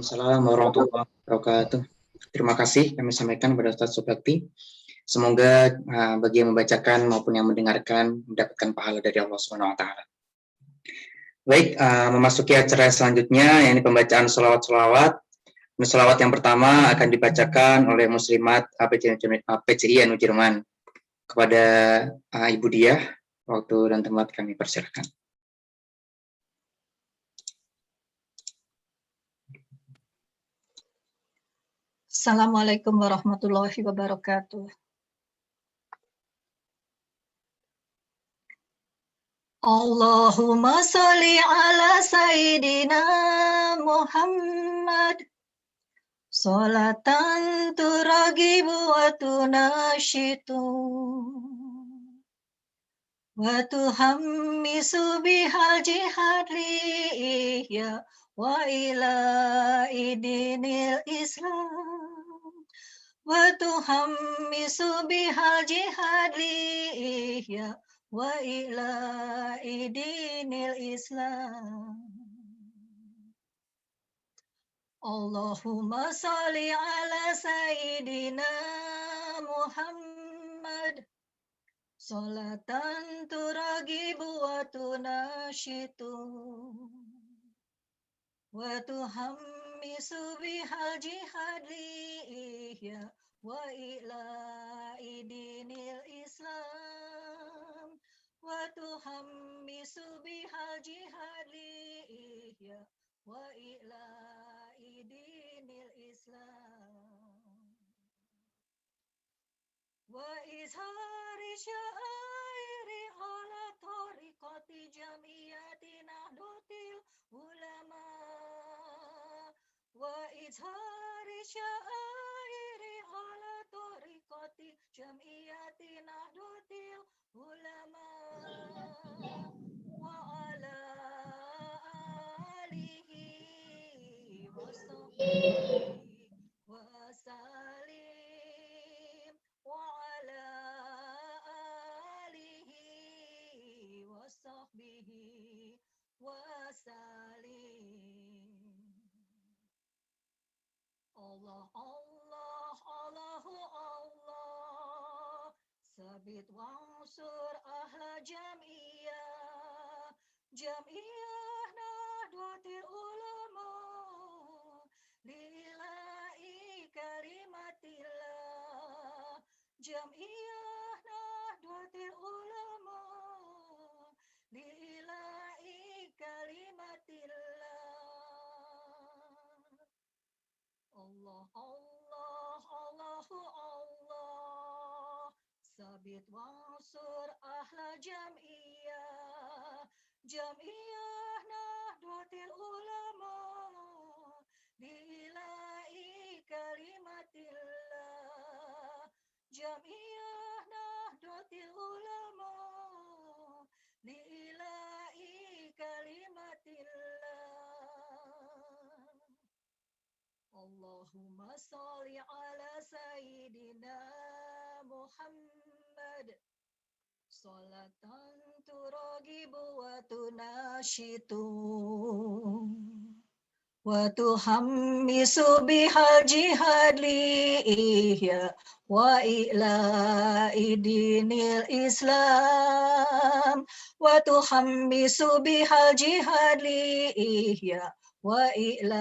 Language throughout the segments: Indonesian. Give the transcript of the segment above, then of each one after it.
Assalamualaikum warahmatullahi wabarakatuh. Terima kasih kami sampaikan kepada Ustaz Subakti. Semoga bagi yang membacakan maupun yang mendengarkan mendapatkan pahala dari Allah Subhanahu wa taala. Baik, memasuki acara selanjutnya yakni pembacaan selawat-selawat. Selawat yang pertama akan dibacakan oleh Muslimat PCI Anu Jerman. Kepada Ibu Diah, waktu dan tempat kami persilakan. Assalamualaikum warahmatullahi wabarakatuh. Allahumma sholli ala Sayyidina Muhammad sholatan turagibu wa tunashitu wa tuhammisu bihal jihad li ihya wa ila idinil Islam wa tuhammisu bihal jihad li ihya wa ila idinil Islam. Allahumma sholli ala Sayyidina Muhammad sholatan turagibu wa tunashitu wa tuhammisu bihal jihad li ihya wa ila idinil Islam wa tuhammisu bihal jihad li ihya wa ila idinil Islam wa izhari syairi ala tariqati jamiyati nahdlatil ulama wa izhari syairi ala tariqati jamiyati nahdlatil ulama wa ala alihi wa sahbihi wa salim wa ala alihi wa sahbihi wa salim. Allah Allah Allahu Allah sabit wansur ahla jamiyah nahdlatil ulama lillahi kalimatillah jamiyah nahdlatil ulama lillahi kalimatillah. Allah Allah Allahu Allah sabit wansur ahla jamiyah nahdlatil ulama lillahi kalimatillah jamiyah nahdlatil ulama lillahi kalimatillah. Allahumma sholli ala Sayyidina Muhammad sholatan turagibu wa tunashitu wa tuhammisu bihal jihad li ihya wa ila idinil Islam wa tuhammisu bihal jihad li ihya wa ila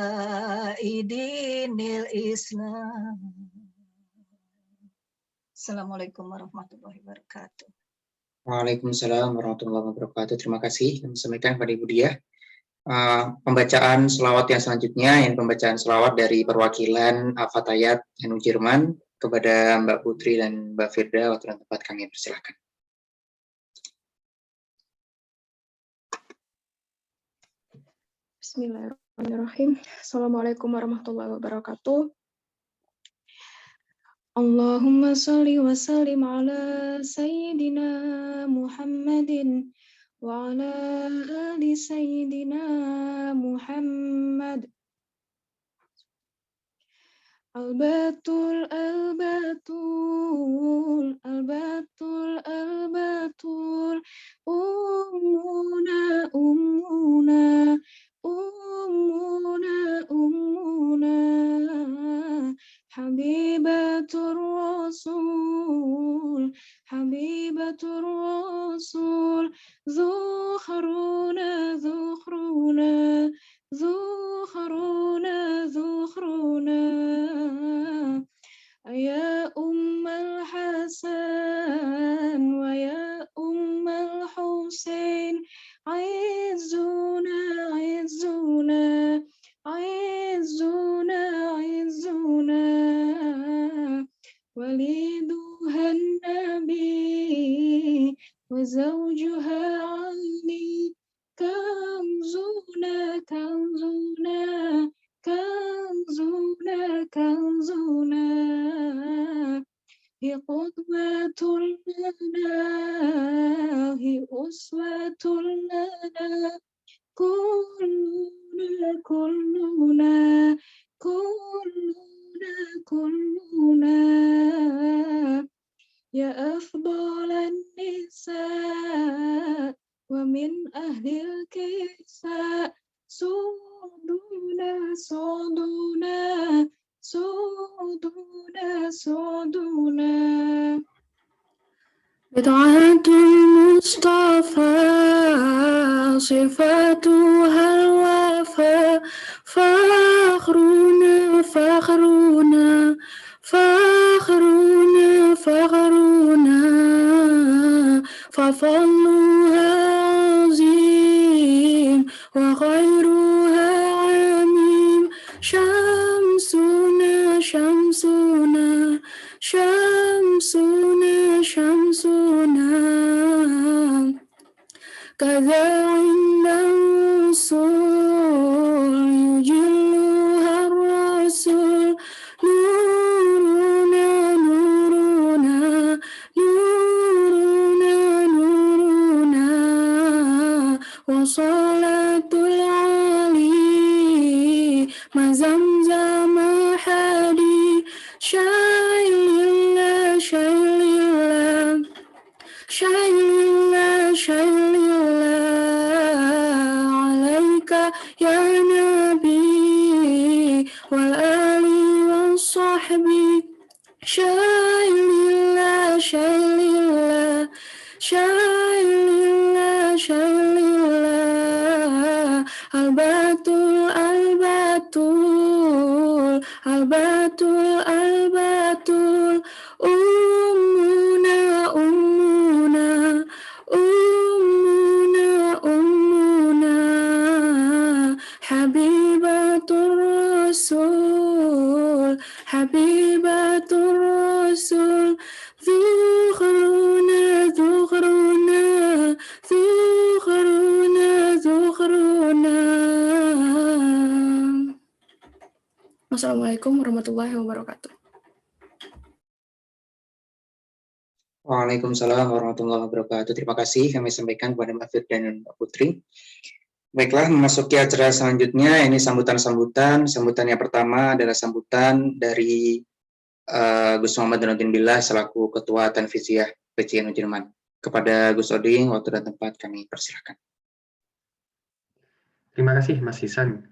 idinil Islam. Assalamualaikum warahmatullahi wabarakatuh. Waalaikumsalam warahmatullahi wabarakatuh. Terima kasih kami sampaikan kepada Ibu Diah. Pembacaan selawat yang selanjutnya yang pembacaan selawat dari perwakilan Fatayat Anu Jerman kepada Mbak Putri dan Mbak Firda. Waktu dan tempat kami persilakan. Bismillahirrahmanirrahim. Assalamualaikum warahmatullahi wabarakatuh. Allahumma sholli wa sallim ala Sayyidina Muhammadin wa ala ali Sayyidina Muhammad. Al-batul, al-batul, al-batul, al-batul, ummuna, ummuna, ummuna, ummuna. الرسول ذخرنا ذخرنا ذخرنا ذخرنا يا أم الحسن ويا أم الحسين عزونا عزونا عزونا عزونا وليدها النبي وزوجها علي كنزنا كنزنا كنزنا كنزنا هي قدوة لنا هي أسوة لنا كلنا كلنا كلنا كلنا يا أفضل النساء ومن أهل الكساء صعدونا صعدونا صعدونا صعدونا بضعة المصطفى صفاتها الوفاء فخرنا فخرنا فخرنا فخرنا ففضلها عظيم وخيرها عميم شمسنا شمسنا شمسنا شمسنا كذا عند الوصول يجلها الرسول نورنا نورنا نورنا نورنا وصلاة العلي ما زمزم حدي شاي لله شاي لله شاي لله شاي لله عليك يا نبي والآل والصحب شاي لله شاي لله شاي لله شاي لله البتول البتول البتول البتول أمنا أمنا أمنا أمنا حبيبة الرسول حبيبة الرسول ذخرنا ذخرنا ذخرنا ذخرنا. Wassalamualaikum warahmatullahi wabarakatuh. Waalaikumsalam warahmatullahi wabarakatuh. Terima kasih kami sampaikan kepada Mbak Firda dan Mbak Putri. Baiklah, memasuki acara selanjutnya, ini sambutan. Sambutan yang pertama adalah sambutan dari Gus Muhammad Danuddin Billah selaku Ketua Tanfiziyah PCNU Jerman. Kepada Gus Oding, waktu dan tempat kami persilakan. Terima kasih Mas Hisan.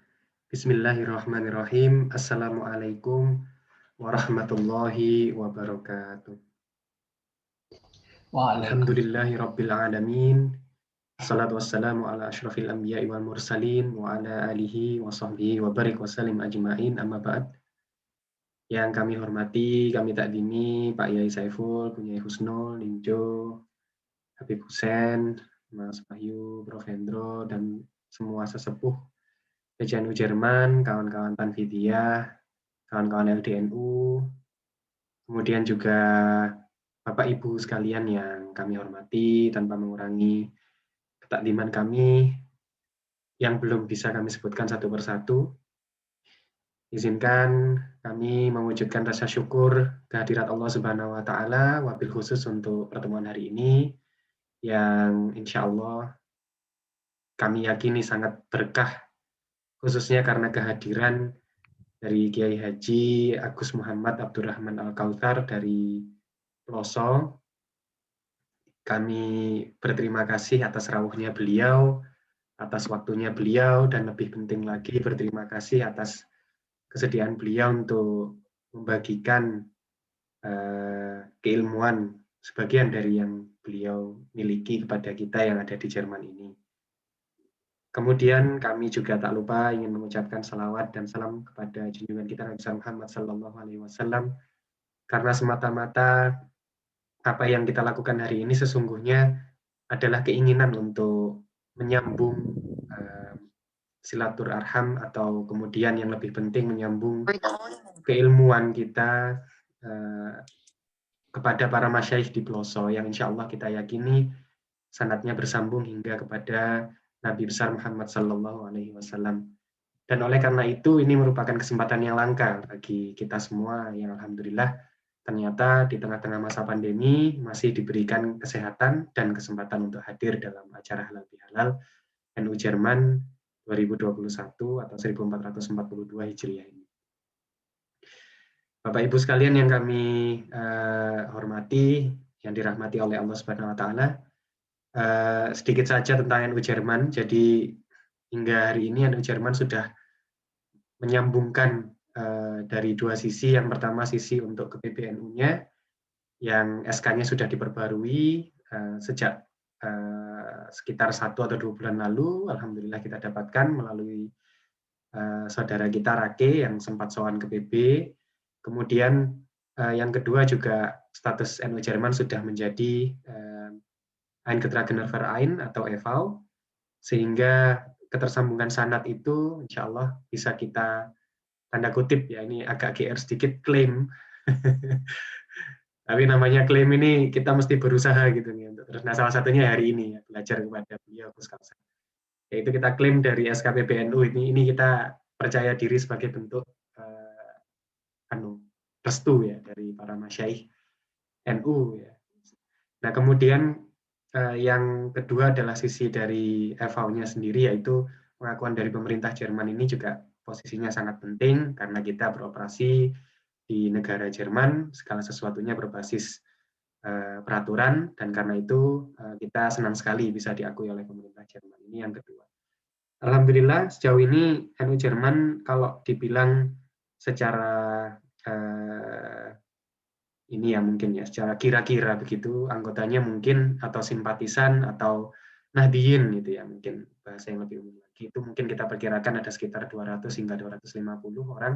Bismillahirrahmanirrahim. Assalamualaikum warahmatullahi wabarakatuh. Alhamdulillahi rabbil alamin. Assalatu wassalamu ala asyrafil anbiya'i wal mursalin wa ala alihi wa sahbihi wa barik wa salim ajma'in amma ba'd. Yang kami hormati, kami takdimi Pak Yai Saiful, Punyai Husnul, Linjo, Habib Hussein, Mas Wahyu, Prof. Hendro, dan semua sesepuh PCNU Jerman, kawan-kawan Tanfidiyah, kawan-kawan LDNU, kemudian juga Bapak Ibu sekalian yang kami hormati tanpa mengurangi ketakdiman kami yang belum bisa kami sebutkan satu persatu. Izinkan kami mewujudkan rasa syukur kehadirat Allah Subhanahu wa Ta'ala, wabil khusus untuk pertemuan hari ini yang insya Allah kami yakini sangat berkah, khususnya karena kehadiran dari Kiai Haji Agus Muhammad Abdurrahman Al-Kautsar dari Ploso. Kami berterima kasih atas rawuhnya beliau, atas waktunya beliau, dan lebih penting lagi berterima kasih atas kesediaan beliau untuk membagikan keilmuan sebagian dari yang beliau miliki kepada kita yang ada di Jerman ini. Kemudian kami juga tak lupa ingin mengucapkan salawat dan salam kepada junjungan kita Nabi Muhammad SAW, karena semata-mata apa yang kita lakukan hari ini sesungguhnya adalah keinginan untuk menyambung silaturahim, atau kemudian yang lebih penting menyambung keilmuan kita kepada para masyaikh di Peloso yang insya Allah kita yakini sanadnya bersambung hingga kepada Nabi besar Muhammad SAW. Dan oleh karena itu ini merupakan kesempatan yang langka bagi kita semua yang alhamdulillah ternyata di tengah-tengah masa pandemi masih diberikan kesehatan dan kesempatan untuk hadir dalam acara Halal Bihalal NU Jerman 2021 atau 1442 Hijriah ini. Bapak Ibu sekalian yang kami hormati, yang dirahmati oleh Allah Subhanahu wa taala, sedikit saja tentang NU Jerman. Jadi hingga hari ini NU Jerman sudah menyambungkan dari dua sisi. Yang pertama sisi untuk ke PBNU-nya yang SK-nya sudah diperbarui sejak sekitar 1 atau 2 bulan lalu. Alhamdulillah kita dapatkan melalui saudara kita Rake yang sempat sowan ke PB. Kemudian yang kedua juga status NU Jerman sudah menjadi Eingetragener Verein atau EV, sehingga ketersambungan sanad itu insya Allah bisa kita tanda kutip ya, ini agak GR sedikit, klaim. Tapi namanya klaim ini kita mesti berusaha gitu nih untuk terus. Nah, salah satunya hari ini ya, belajar kepada beliau Gus Kausar. Yaitu kita klaim dari SKPBNU ini kita percaya diri sebagai bentuk restu ya dari para masyaikh NU ya. Nah, kemudian yang kedua adalah sisi dari FAU-nya sendiri, yaitu pengakuan dari pemerintah Jerman ini juga posisinya sangat penting karena kita beroperasi di negara Jerman, segala sesuatunya berbasis peraturan, dan karena itu kita senang sekali bisa diakui oleh pemerintah Jerman. Ini yang kedua. Alhamdulillah sejauh ini NU Jerman kalau dibilang secara ini ya mungkin ya secara kira-kira begitu anggotanya mungkin atau simpatisan atau Nahdiyin gitu ya, mungkin bahasa yang lebih umum lagi itu mungkin kita perkirakan ada sekitar 200 hingga 250 orang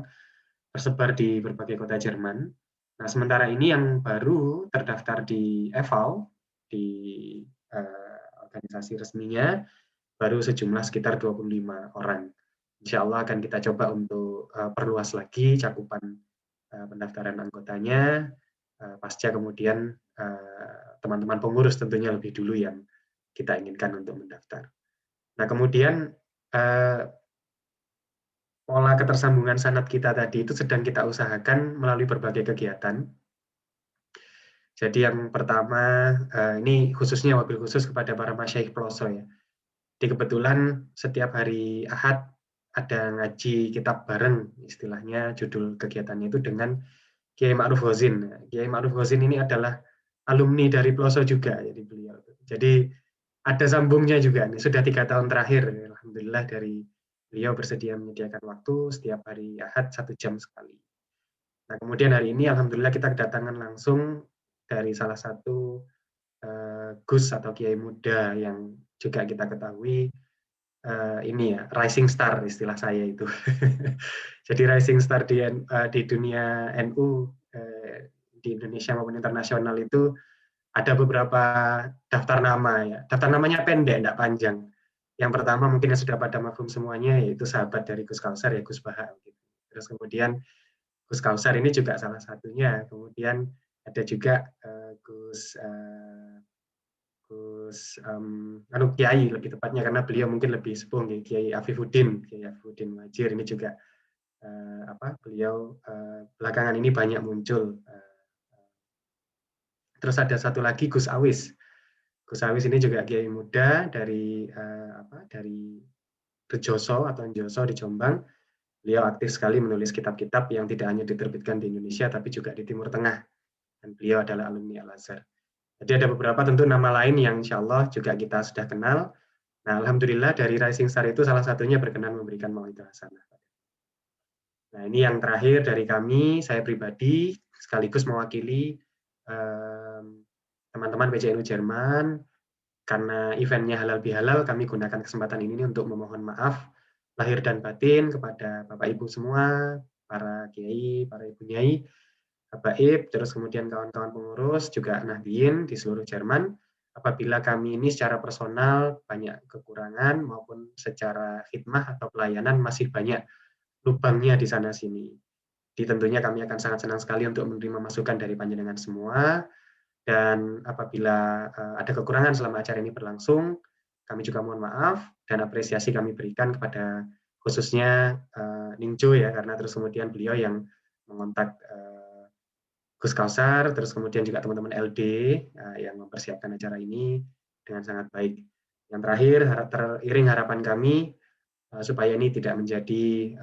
tersebar di berbagai kota Jerman. Nah, sementara ini yang baru terdaftar di EVAL, di organisasi resminya, baru sejumlah sekitar 25 orang. Insya Allah akan kita coba untuk perluas lagi cakupan pendaftaran anggotanya, pasca kemudian teman-teman pengurus tentunya lebih dulu yang kita inginkan untuk mendaftar. Nah, kemudian pola ketersambungan sanad kita tadi itu sedang kita usahakan melalui berbagai kegiatan. Jadi yang pertama, ini khususnya wabil khusus kepada para masyaikh Peloso ya. Jadi kebetulan setiap hari Ahad ada ngaji kitab bareng, istilahnya judul kegiatannya itu dengan Kiai Ma'ruf Ghozin. Kiai Ma'ruf Ghozin ini adalah alumni dari Peloso juga, jadi beliau. Jadi ada sambungnya juga nih. Sudah 3 tahun terakhir, alhamdulillah dari beliau bersedia menyediakan waktu setiap hari Ahad 1 jam sekali. Nah, kemudian hari ini alhamdulillah kita kedatangan langsung dari salah satu Gus atau Kiai muda yang juga kita ketahui ini ya rising star istilah saya itu. Jadi rising star di dunia NU di Indonesia maupun internasional itu ada beberapa daftar nama ya. Daftar namanya pendek, tidak panjang. Yang pertama mungkin yang sudah pada mafhum semuanya yaitu sahabat dari Gus Kausar ya, Gus Baha. Terus kemudian Gus Kausar ini juga salah satunya. Kemudian ada juga Gus Kiai lebih tepatnya karena beliau mungkin lebih sepuh, Kiai Afifuddin Wajir ini juga beliau belakangan ini banyak muncul. Terus ada satu lagi Gus Awis. Gus Awis ini juga kiai muda dari Rejoso atau Njoso di Jombang. Beliau aktif sekali menulis kitab-kitab yang tidak hanya diterbitkan di Indonesia tapi juga di Timur Tengah. Dan beliau adalah alumni Al-Azhar. Jadi ada beberapa tentu nama lain yang insya Allah juga kita sudah kenal. Nah, alhamdulillah dari Rising Star itu salah satunya berkenan memberikan mau'idah hasanah. Nah, ini yang terakhir dari kami, saya pribadi sekaligus mewakili teman-teman PCNU Jerman, karena eventnya halal bihalal, kami gunakan kesempatan ini untuk memohon maaf lahir dan batin kepada Bapak Ibu semua, para kiai, para ibu nyai, habaib, terus kemudian kawan-kawan pengurus, juga Nahdien di seluruh Jerman, apabila kami ini secara personal banyak kekurangan maupun secara khidmah atau pelayanan masih banyak lubangnya di sana sini. Tentunya kami akan sangat senang sekali untuk menerima masukan dari panjenengan semua, dan apabila ada kekurangan selama acara ini berlangsung, kami juga mohon maaf dan apresiasi kami berikan kepada khususnya Ningjo ya, karena terus kemudian beliau yang mengontak Gus Kausar, terus kemudian juga teman-teman LD yang mempersiapkan acara ini dengan sangat baik. Yang terakhir, teriring harapan kami supaya ini tidak menjadi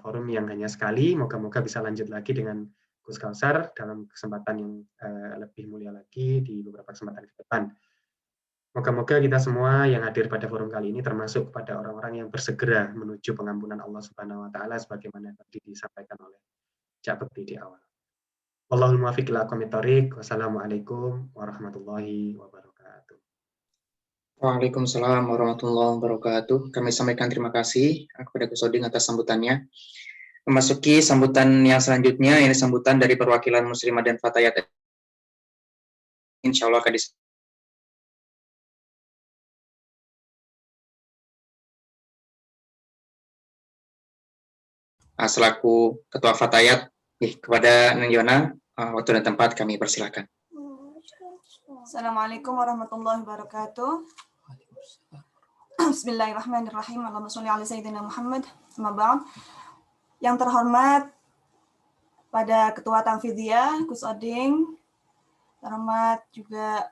forum yang hanya sekali, moga-moga bisa lanjut lagi dengan Gus Kausar dalam kesempatan yang lebih mulia lagi di beberapa kesempatan ke depan. Moga-moga kita semua yang hadir pada forum kali ini termasuk pada orang-orang yang bersegera menuju pengampunan Allah Subhanahu wa taala sebagaimana tadi disampaikan oleh Cak Bekti di awal. Wallahul muwaffiq ila aqwamit thoriq. Wassalamualaikum warahmatullahi wabarakatuh. Waalaikumsalam warahmatullahi wabarakatuh. Kami sampaikan terima kasih kepada Gus Oding atas sambutannya. Memasuki sambutan yang selanjutnya, ini sambutan dari perwakilan Muslimah dan Fatayat. Insya Allah akan selaku Ketua Fatayat, kepada Neng Yona, waktu dan tempat kami persilakan. Assalamualaikum warahmatullahi wabarakatuh. Bismillahirrahmanirrahim. Allahumma sholli ala sayyidina Muhammad. Amma ba'd. Yang terhormat pada Ketua Tanfidiyah, Gus Oding, terhormat juga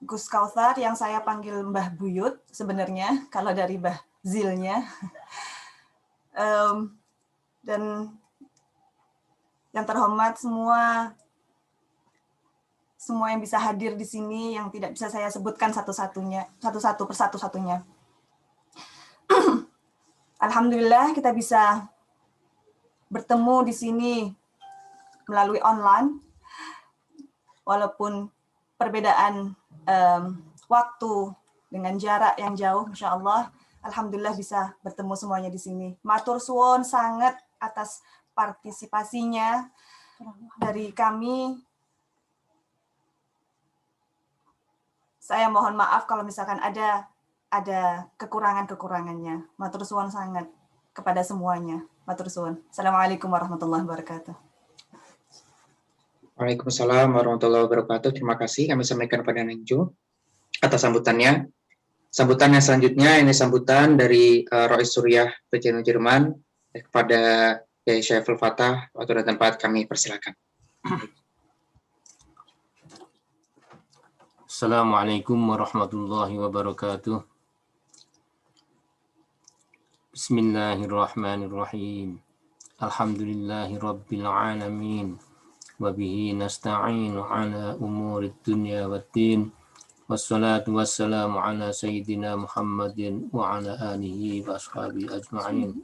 Gus Kausar yang saya panggil Mbah Buyut sebenarnya, kalau dari Mbah Zilnya. Dan yang terhormat semua yang bisa hadir di sini yang tidak bisa saya sebutkan persatu-satunya. Alhamdulillah kita bisa bertemu di sini melalui online, walaupun perbedaan waktu dengan jarak yang jauh, Masya Allah, alhamdulillah bisa bertemu semuanya di sini. Matur suwun sangat atas partisipasinya dari kami. Saya mohon maaf kalau misalkan ada kekurangannya. Matur suwun sangat kepada semuanya. Matur suwun. Assalamualaikum warahmatullahi wabarakatuh. Waalaikumsalam warahmatullahi wabarakatuh. Terima kasih kami sampaikan kepada Nengjo atas sambutannya. Sambutan yang selanjutnya ini sambutan dari Rois Suriah PCNU Jerman kepada Kiai Syaiful Fatah. Waktu dan tempat kami persilakan. Assalamualaikum warahmatullahi wabarakatuh. Bismillahirrahmanirrahim. Alhamdulillahi rabbil alamin. Wabihi nasta'inu ala umurid dunya waddin. Wassalatu wassalamu ala sayyidina Muhammadin wa ala alihi wa ashabihi ajma'in.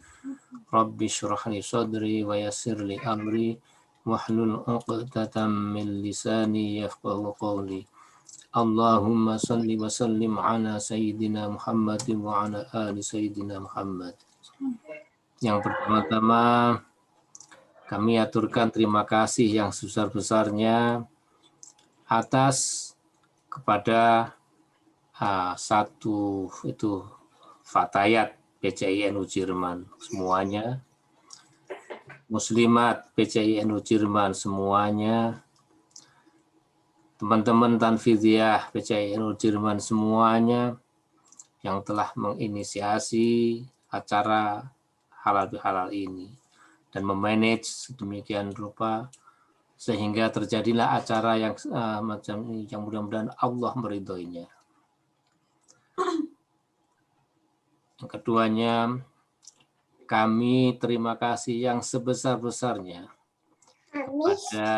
Rabbi shrah li sadri wa yassir li amri wahlul 'uqdatam min lisani yafqahu qawli. Allahumma salli wa sallim ala sayyidina Muhammadin wa ala ali sayyidina Muhammad. Yang pertama-tama kami aturkan terima kasih yang sebesar-besarnya atas kepada satu itu Fatayat PCNU Jerman semuanya, Muslimat PCNU Jerman semuanya, teman-teman Tanfidiyah PCNU Jerman semuanya yang telah menginisiasi acara halal bihalal ini dan memanage sedemikian rupa sehingga terjadilah acara yang macam ini yang mudah-mudahan Allah meridhoinya. Yang keduanya, kami terima kasih yang sebesar-besarnya kepada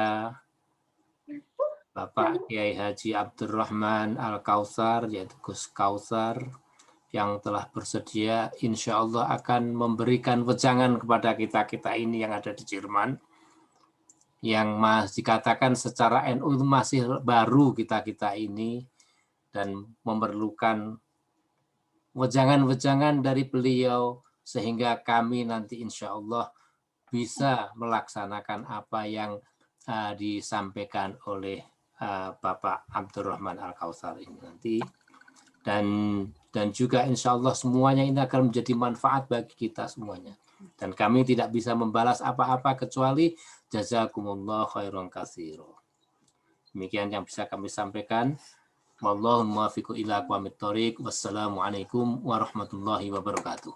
Bapak Kiai Haji Abdurrahman Al-Kausar, yaitu Gus Kausar, yang telah bersedia insya Allah akan memberikan wejangan kepada kita-kita ini yang ada di Jerman, yang masih dikatakan secara NU itu masih baru kita ini dan memerlukan wejangan-wejangan dari beliau sehingga kami nanti insya Allah bisa melaksanakan apa yang disampaikan oleh Bapak Abdurrahman Al-Kautsar ini nanti, dan juga insya Allah semuanya ini akan menjadi manfaat bagi kita semuanya, dan kami tidak bisa membalas apa-apa kecuali jazakumullah khairan katsira. Demikian yang bisa kami sampaikan. Wallahul muwaffiq ila aqwamit thoriq. Wassalamualaikum warahmatullahi wabarakatuh.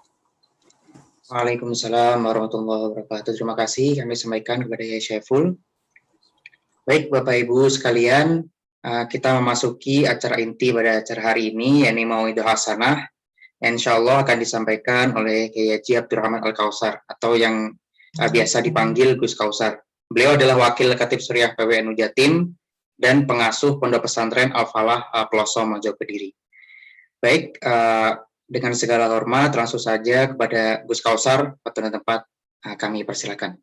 Waalaikumsalam warahmatullahi wabarakatuh. Terima kasih kami sampaikan kepada Yai Syaiful. Baik Bapak Ibu sekalian, kita memasuki acara inti pada acara hari ini, yakni Mauidul Hasanah. Insya Allah akan disampaikan oleh Kiai Haji Abdurrahman Al-Kautsar atau yang biasa dipanggil Gus Kautsar. Beliau adalah Wakil Khatib Suriah PWNU Jatim dan pengasuh Pondok Pesantren Al-Falah Peloso Mojo Kediri. Baik, dengan segala hormat, langsung saja kepada Gus Kautsar, waktu dan tempat kami persilakan.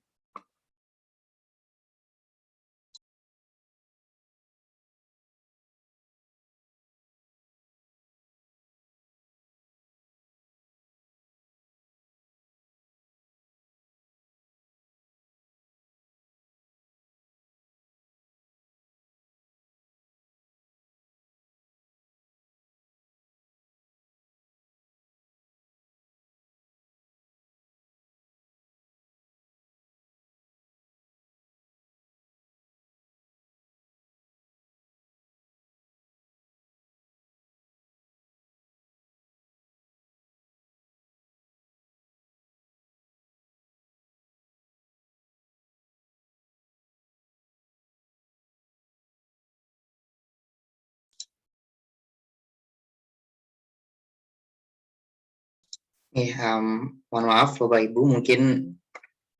Mohon maaf Bapak Ibu, mungkin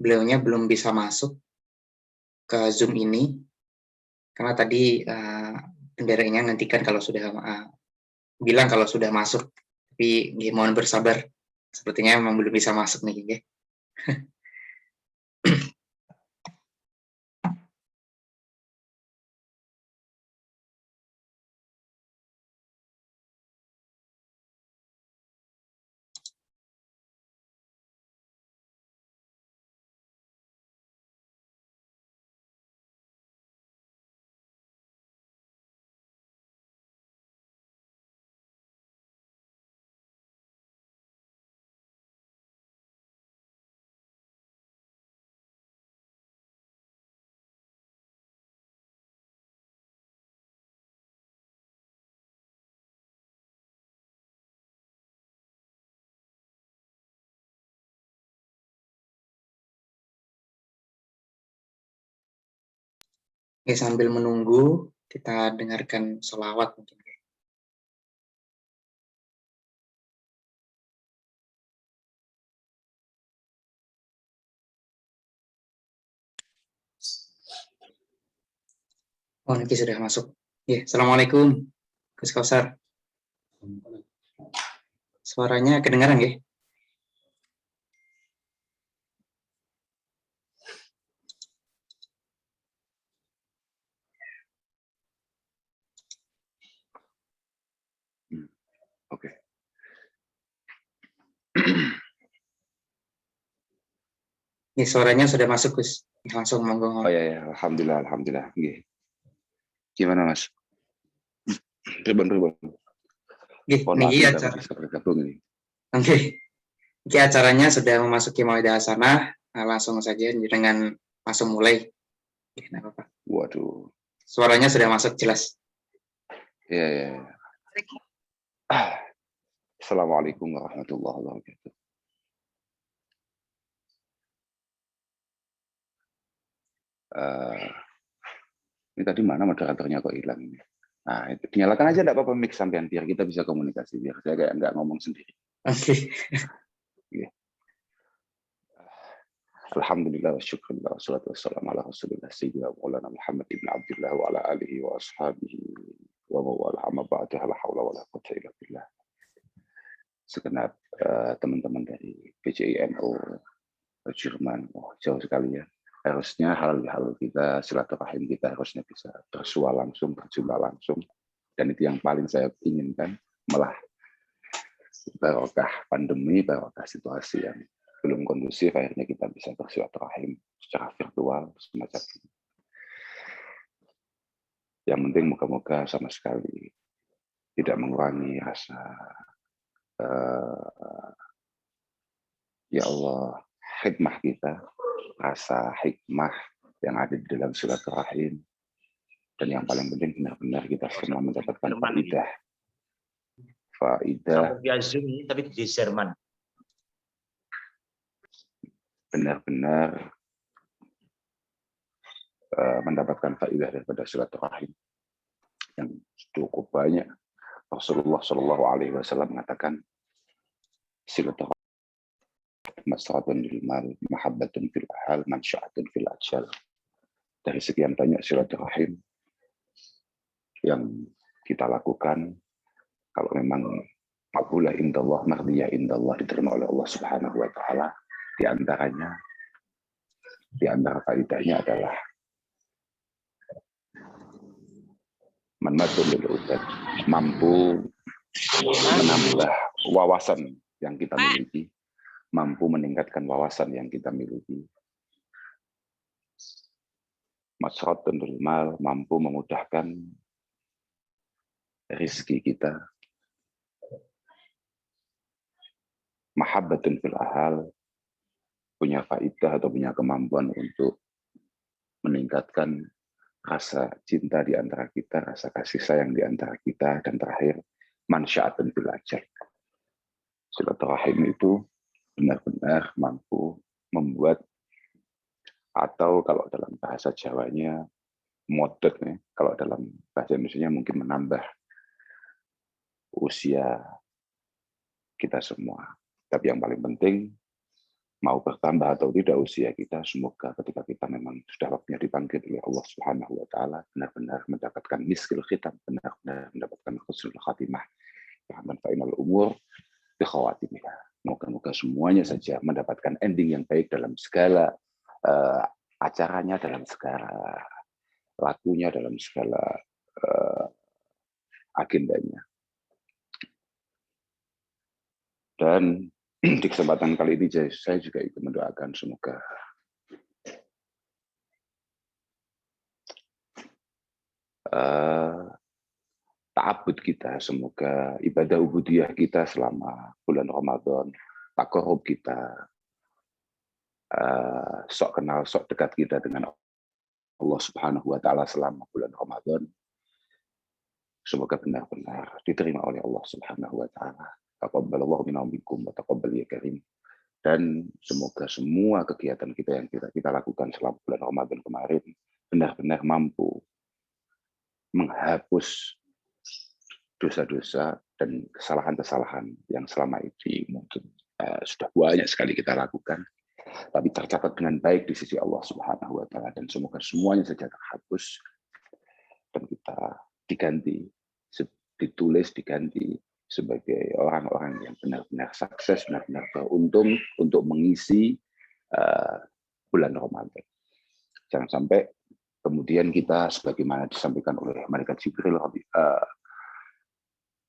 beliaunya belum bisa masuk ke Zoom ini karena tadi benderanya nantikan kalau sudah bilang kalau sudah masuk, tapi mohon bersabar, sepertinya memang belum bisa masuk nih. Oke, sambil menunggu kita dengarkan sholawat mungkin. Oh, nanti sudah masuk. Ya, Assalamualaikum, Gus Kautsar. Suaranya kedengaran ya? Oke. Nih, suaranya sudah masuk, Gus. Langsung monggo. Oh ya, alhamdulillah. Gimana Mas? Ribbon. Ini acara. Bisa bergabung ini. Oke. Ini acaranya sudah memasuki Mauidul Hasanah. Langsung saja dengan langsung mulai. Oke, apa-apa. Waduh. Suaranya sudah masuk jelas. Ya. Assalamualaikum warahmatullahi wabarakatuh. Ini tadi mana moderatornya kok hilang ini? Nah, itu dinyalakan aja enggak apa-apa mic sampean biar kita bisa komunikasi, biar saya kayak enggak ngomong sendiri. Oke. Alhamdulillah wa syukurillah wassalatu wassalamu ala Rasulillah sayyidina Maulana Muhammad ibn Abdullah wa ala alihi wa ashabihi wa mawala amma ba'du, la haula wala quwwata illa billah. Segenap teman-teman dari PCI NU Jerman, jauh sekali ya. harusnya hal kita, silaturahim kita harusnya bisa bersua langsung, berjumpa langsung. Dan itu yang paling saya inginkan, malah barokah pandemi, barokah situasi yang belum kondusif, akhirnya kita bisa bersilaturahim secara virtual semacam ini. Yang penting moga-moga sama sekali tidak mengurangi rasa ya Allah, hikmah kita, rasa hikmah yang ada di dalam silaturahim, dan yang paling penting benar-benar kita semua mendapatkan faidah via Zoom tapi di Jerman. Benar-benar mendapatkan faidah daripada silaturahim yang cukup banyak. Rasulullah Shallallahu Alaihi Wasallam mengatakan silaturahim masratun lil mal, mahabbatun fil ahal, mansya'atun fil ajal. Dari sekian banyak silaturahim yang kita lakukan, kalau memang maqbulah indallah, mardiyah indallah, diterima oleh Allah Subhanahu wa taala, di antara faedahnya adalah manmatun lil udad, mampu menambah wawasan yang kita miliki, mampu meningkatkan wawasan yang kita miliki. Masratun lil mal, mampu memudahkan rizki kita. Mahabbatun fil ahal, punya faidah atau punya kemampuan untuk meningkatkan rasa cinta di antara kita, rasa kasih sayang di antara kita, dan terakhir mansya'atun fil ajal. Silaturahim itu benar-benar mampu membuat, atau kalau dalam bahasa Jawanya modek, kalau dalam bahasa Indonesianya mungkin menambah usia kita semua. Tapi yang paling penting, mau bertambah atau tidak usia kita, semoga ketika kita memang sudah waktunya dipanggil oleh Allah Subhanahu wa taala, benar-benar mendapatkan miskil khitam, benar-benar mendapatkan husnul khatimah. Rahman fa'inal umur bi khawatimah. Moga-moga semuanya saja mendapatkan ending yang baik dalam segala acaranya, dalam segala lakunya, dalam segala agendanya. Dan di kesempatan kali ini saya juga ikut mendoakan semoga ta'abud kita, semoga ibadah ubudiyah kita selama bulan Ramadan, taqarrub kita, sok kenal, sok dekat kita dengan Allah Subhanahu wa taala selama bulan Ramadan, semoga benar-benar diterima oleh Allah Subhanahu wa taala. Taqabbalallahu minna wa minkum wa taqabbal ya karim. Dan semoga semua kegiatan kita yang kita lakukan selama bulan Ramadan kemarin benar-benar mampu menghapus dosa-dosa dan kesalahan-kesalahan yang selama ini mungkin sudah banyak sekali kita lakukan, tapi tercatat dengan baik di sisi Allah Subhanahu wa taala, dan semoga semuanya saja terhapus dan kita ditulis diganti sebagai orang-orang yang benar-benar sukses, benar-benar beruntung untuk mengisi bulan Ramadan. Jangan sampai kemudian kita, sebagaimana disampaikan oleh Malaikat Jibril,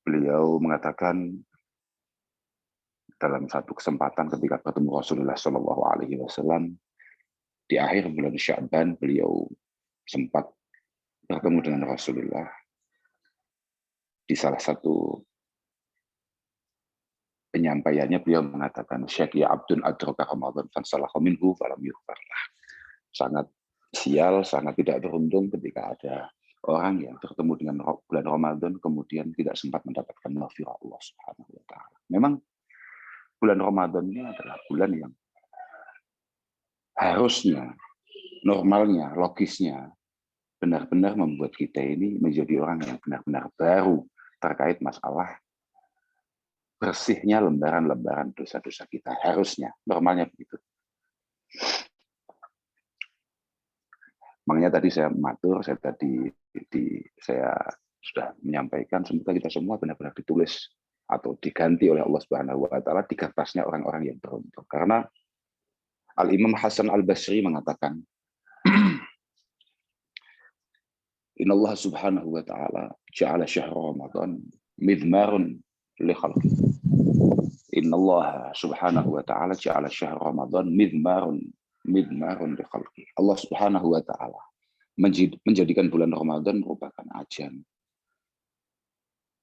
beliau mengatakan dalam satu kesempatan ketika bertemu Rasulullah Shallallahu Alaihi Wasallam di akhir bulan Sya'ban, beliau sempat bertemu dengan Rasulullah di salah satu penyampaiannya. Beliau mengatakan, "Syekh ya abdun adraka Ramadan fansalakha minhu falam yughfarlah." Sangat sial, sangat tidak beruntung ketika ada orang yang bertemu dengan bulan Ramadan kemudian tidak sempat mendapatkan maghfirah Allah Subhanahu wa taala. Memang bulan Ramadan ini adalah bulan yang harusnya, normalnya, logisnya benar-benar membuat kita ini menjadi orang yang benar-benar baru terkait masalah bersihnya lembaran-lembaran dosa-dosa kita. Harusnya, normalnya begitu. Makanya tadi saya matur, saya sudah menyampaikan, semoga kita semua benar-benar ditulis atau diganti oleh Allah Subhanahu wa taala di kertasnya orang-orang yang beruntung. Karena Al-Imam Hasan Al-Basri mengatakan, Innallaha subhanahu wa ta'ala ja'ala syahr Ramadan midmarun li khalqi. Innallaha subhanahu wa ta'ala ja'ala syahr Ramadan midmarun li khalqi. Allah subhanahu wa ta'ala menjadikan bulan Ramadan merupakan ajang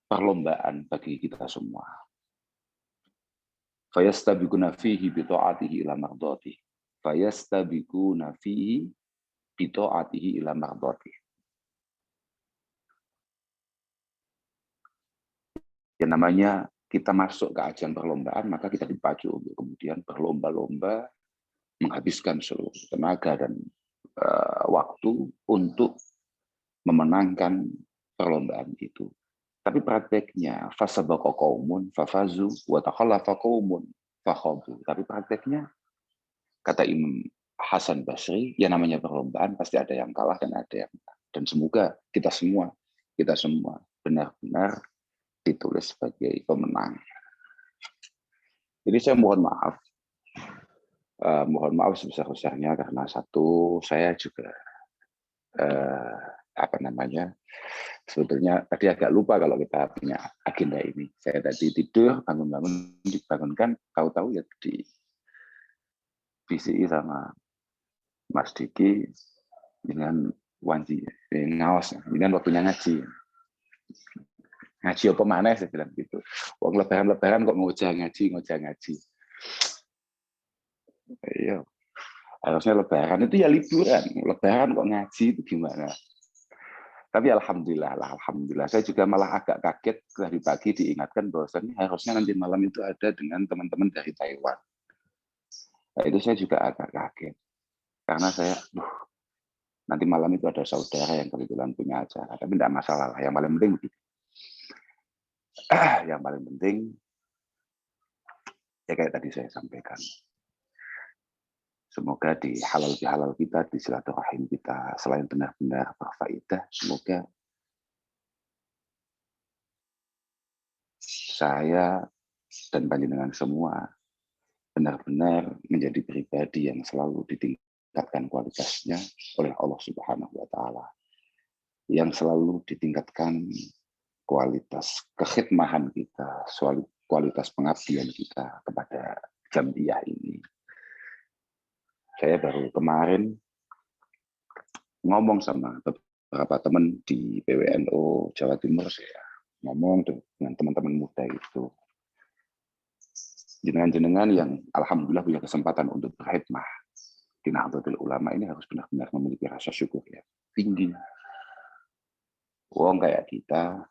perlombaan bagi kita semua. Fayastabiquna fihi bi ta'atihi ila mardhatihi. Fayastabiquna fihi bi ta'atihi ila mardhatihi. Yang namanya kita masuk ke ajang perlombaan, maka kita dipacu untuk kemudian berlomba-lomba menghabiskan seluruh tenaga dan waktu untuk memenangkan perlombaan itu. Tapi prakteknya fasabaqa qaumun fafazu wa takhallafa qaumun fakhabu. Tapi prakteknya kata Imam Hasan Basri, yang namanya perlombaan pasti ada yang kalah dan ada yang menang. Dan semoga kita semua benar-benar ditulis sebagai pemenang. Jadi saya mohon maaf sebesar-besarnya karena satu, saya juga sebetulnya tadi agak lupa kalau kita punya agenda ini. Saya tadi tidur, bangun-bangun, dibangunkan, tahu-tahu ya di VCI sama Mas Diki dengan Wanji, ngawas, ini waktunya ngaji. Ngaji apa mana saya bilang gitu. Wong lebaran kok ngojah ngaji. Iya. Harusnya lebaran itu ya liburan. Lebaran kok ngaji itu gimana? Tapi alhamdulillah saya juga malah agak kaget tadi pagi diingatkan bahwasannya harusnya nanti malam itu ada dengan teman-teman dari Taiwan. Nah, itu saya juga agak kaget. Karena saya, nanti malam itu ada saudara yang kebetulan punya acara. Tapi tidak masalah lah. Yang paling penting begitu. Yang paling penting ya kayak tadi saya sampaikan, semoga di halal kita, di silaturahim kita, selain benar-benar berfaedah, semoga saya dan panjenengan semua benar-benar menjadi pribadi yang selalu ditingkatkan kualitasnya oleh Allah Subhanahu wa Ta'ala, yang selalu ditingkatkan kualitas kekhidmahan kita, kualitas pengabdian kita kepada Jam'iyah ini. Saya baru kemarin ngomong sama beberapa teman di PWNU Jawa Timur, saya ngomong dengan teman-teman muda itu. Jenengan-jenengan yang alhamdulillah punya kesempatan untuk berkhidmah di Nahdlatul Ulama ini harus benar-benar memiliki rasa syukur ya tinggi. Wong kayak kita,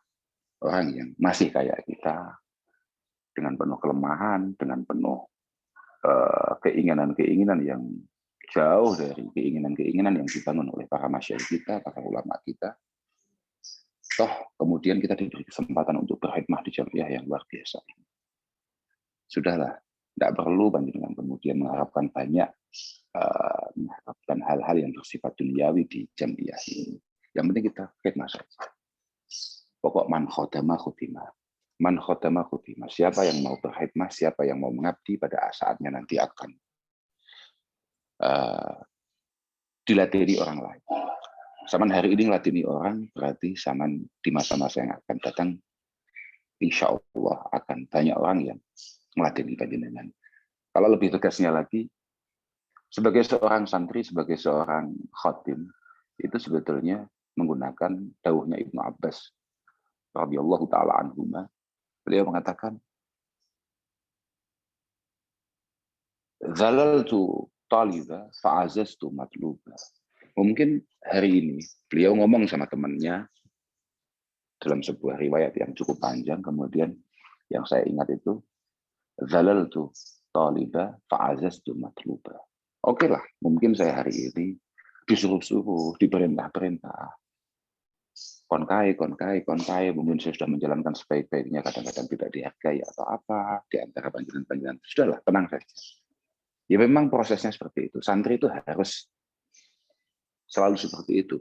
orang yang masih kayak kita, dengan penuh kelemahan, dengan penuh keinginan-keinginan yang jauh dari keinginan-keinginan yang dibangun oleh para masyayikh kita, para ulama kita. Toh kemudian kita diberi kesempatan untuk berkhidmah di Jam'iyah yang luar biasa ini. Sudahlah, tidak perlu panjenengan kemudian mengharapkan banyak, mengharapkan hal-hal yang bersifat duniawi di Jam'iyah ini. Yang penting kita khidmah saja. Pokok man khodama khutimah. Man khodama khutimah. Siapa yang mau berkhidmah, siapa yang mau mengabdi pada saatnya nanti akan diladeni orang lain. Zaman hari ini meladeni orang, berarti zaman di masa-masa yang akan datang, insya Allah akan banyak orang yang meladeni panjenengan. Kalau lebih tegasnya lagi, sebagai seorang santri, sebagai seorang khatim, itu sebetulnya menggunakan dawuhnya Ibnu Abbas radhiyallahu taala anhuma. Beliau mengatakan, zalaltu taliba fa'azaztu matluba. Mungkin hari ini beliau ngomong sama temannya dalam sebuah riwayat yang cukup panjang, kemudian yang saya ingat itu zalaltu taliba fa'azaztu matluba. Oke lah, mungkin saya hari ini disuruh-suruh, diperintah-perintah, konkai, mungkin saya sudah menjalankan sebaik-baiknya, kadang-kadang tidak dihargai atau apa, di antara panjenengan-panjenengan. Sudahlah, tenang saja. Ya memang prosesnya seperti itu. Santri itu harus selalu seperti itu.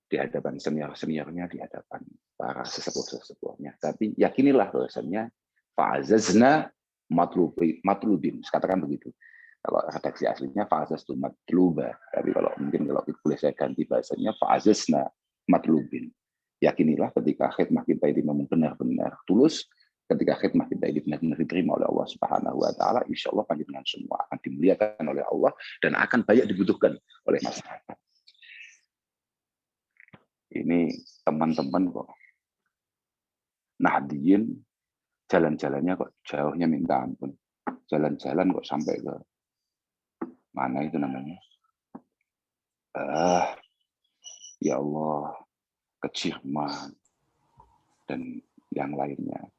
Di hadapan senior-seniornya, di hadapan para sesepuh-sesepuhnya. Tapi yakinilah bahwasannya fa'azazna matlubin. Katakan begitu. Kalau redaksi aslinya fa'azaztu matluba. Tapi kalau mungkin kalau boleh saya ganti bahasanya fa'azazna matlubin. Yakinilah ketika khidmah kita ini memang benar-benar tulus, ketika khidmah kita ini benar-benar diterima oleh Allah Subhanahu wa taala, insya Allah panjenengan semua akan dimuliakan oleh Allah dan akan banyak dibutuhkan oleh masyarakat. Ini teman-teman kok Nahdien jalan-jalannya kok jauhnya minta ampun. Jalan-jalan kok sampai ke mana itu namanya? Ya Allah, ke Jerman dan yang lainnya.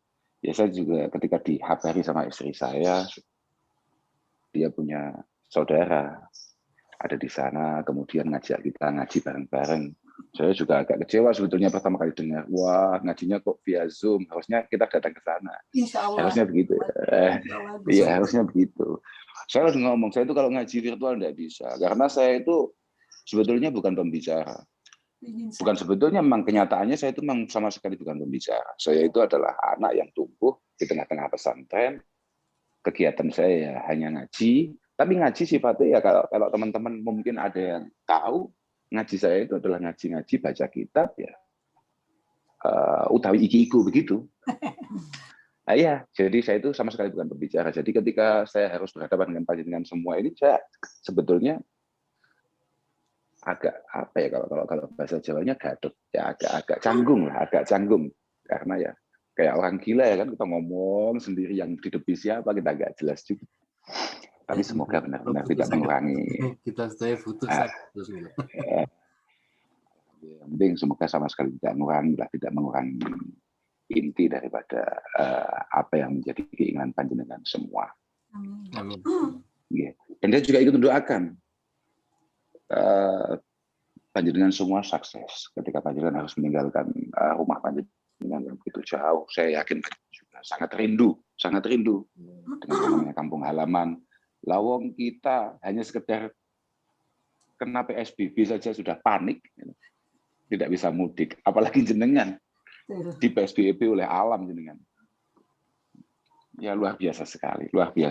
Ya saya juga ketika dikabari sama istri saya, dia punya saudara ada di sana, kemudian ngajak kita ngaji bareng-bareng. Saya juga agak kecewa sebetulnya pertama kali dengar, wah ngajinya kok via Zoom, harusnya kita datang ke sana. Insya Allah. Harusnya begitu. Iya, harusnya begitu. Saya harus ngomong, saya itu kalau ngaji virtual tidak bisa, karena saya itu sebetulnya bukan pembicara. Bukan sebetulnya, memang kenyataannya saya itu memang sama sekali bukan pembicara. Saya itu adalah anak yang tumbuh di tengah-tengah pesantren. Kegiatan saya ya hanya ngaji, tapi ngaji sifatnya ya kalau teman-teman mungkin ada yang tahu, ngaji saya itu adalah ngaji-ngaji baca kitab ya. Utawi iki-iku begitu. Nah, iya, jadi saya itu sama sekali bukan pembicara. Jadi ketika saya harus berhadapan dengan panjenengan semua ini, saya sebetulnya agak apa ya kalau bahasa Jawanya gadot ya, agak canggung lah, agak canggung karena ya kayak orang gila ya kan, kita ngomong sendiri yang di depan siapa kita agak jelas juga. Tapi semoga benar-benar tidak mengurangi. Kita saya putus. Yang penting semoga sama sekali tidak mengurangi inti daripada apa yang menjadi keinginan panjenengan semua. Amin. Ya. Dan dia juga ikut mendoakan panjenengan semua sukses ketika panjenengan harus meninggalkan rumah panjenengan yang begitu jauh. Saya yakin juga sangat rindu dengan namanya kampung halaman. Lawang kita hanya sekedar kena PSBB saja sudah panik, tidak bisa mudik, apalagi jenengan di PSBB oleh alam jenengan. Ya luar biasa sekali. Tapi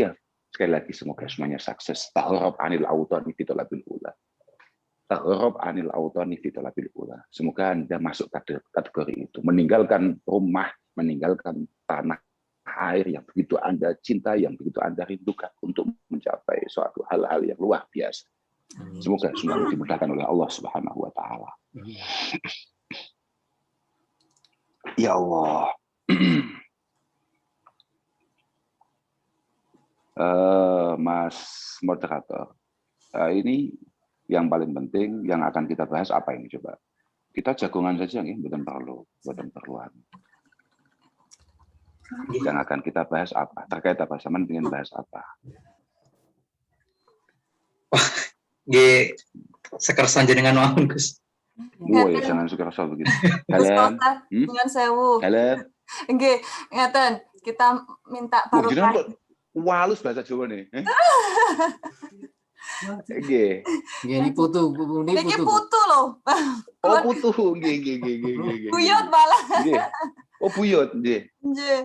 ya sekali lagi semoga semuanya sukses. Ta'arraf anil autani fi talabil ula. Semoga Anda masuk kategori itu, meninggalkan rumah, meninggalkan tanah air yang begitu Anda cinta, yang begitu Anda rindukan untuk mencapai suatu hal-hal yang luar biasa. Semoga semuanya dimudahkan oleh Allah Subhanahu wa taala. Ya Allah. Mas moderator, ini yang paling penting yang akan kita bahas apa ini coba? Kita jagongan saja nih, bukan perluan. Yang akan kita bahas apa? Terkait apa? Saman ingin bahas apa? Nggih, sekersan jenengan mawon, Gus. Woi, jangan suka rasa begitu. Kalian, dengan sewu. kalian. Nggih, ngeten, kita minta barokah. Walus bahasa Jawa nih. Nggih. Ini putu loh. Oh, putu. Nggih. Buyut malah. Nggih. Oh, buyut, nggih. Nggih.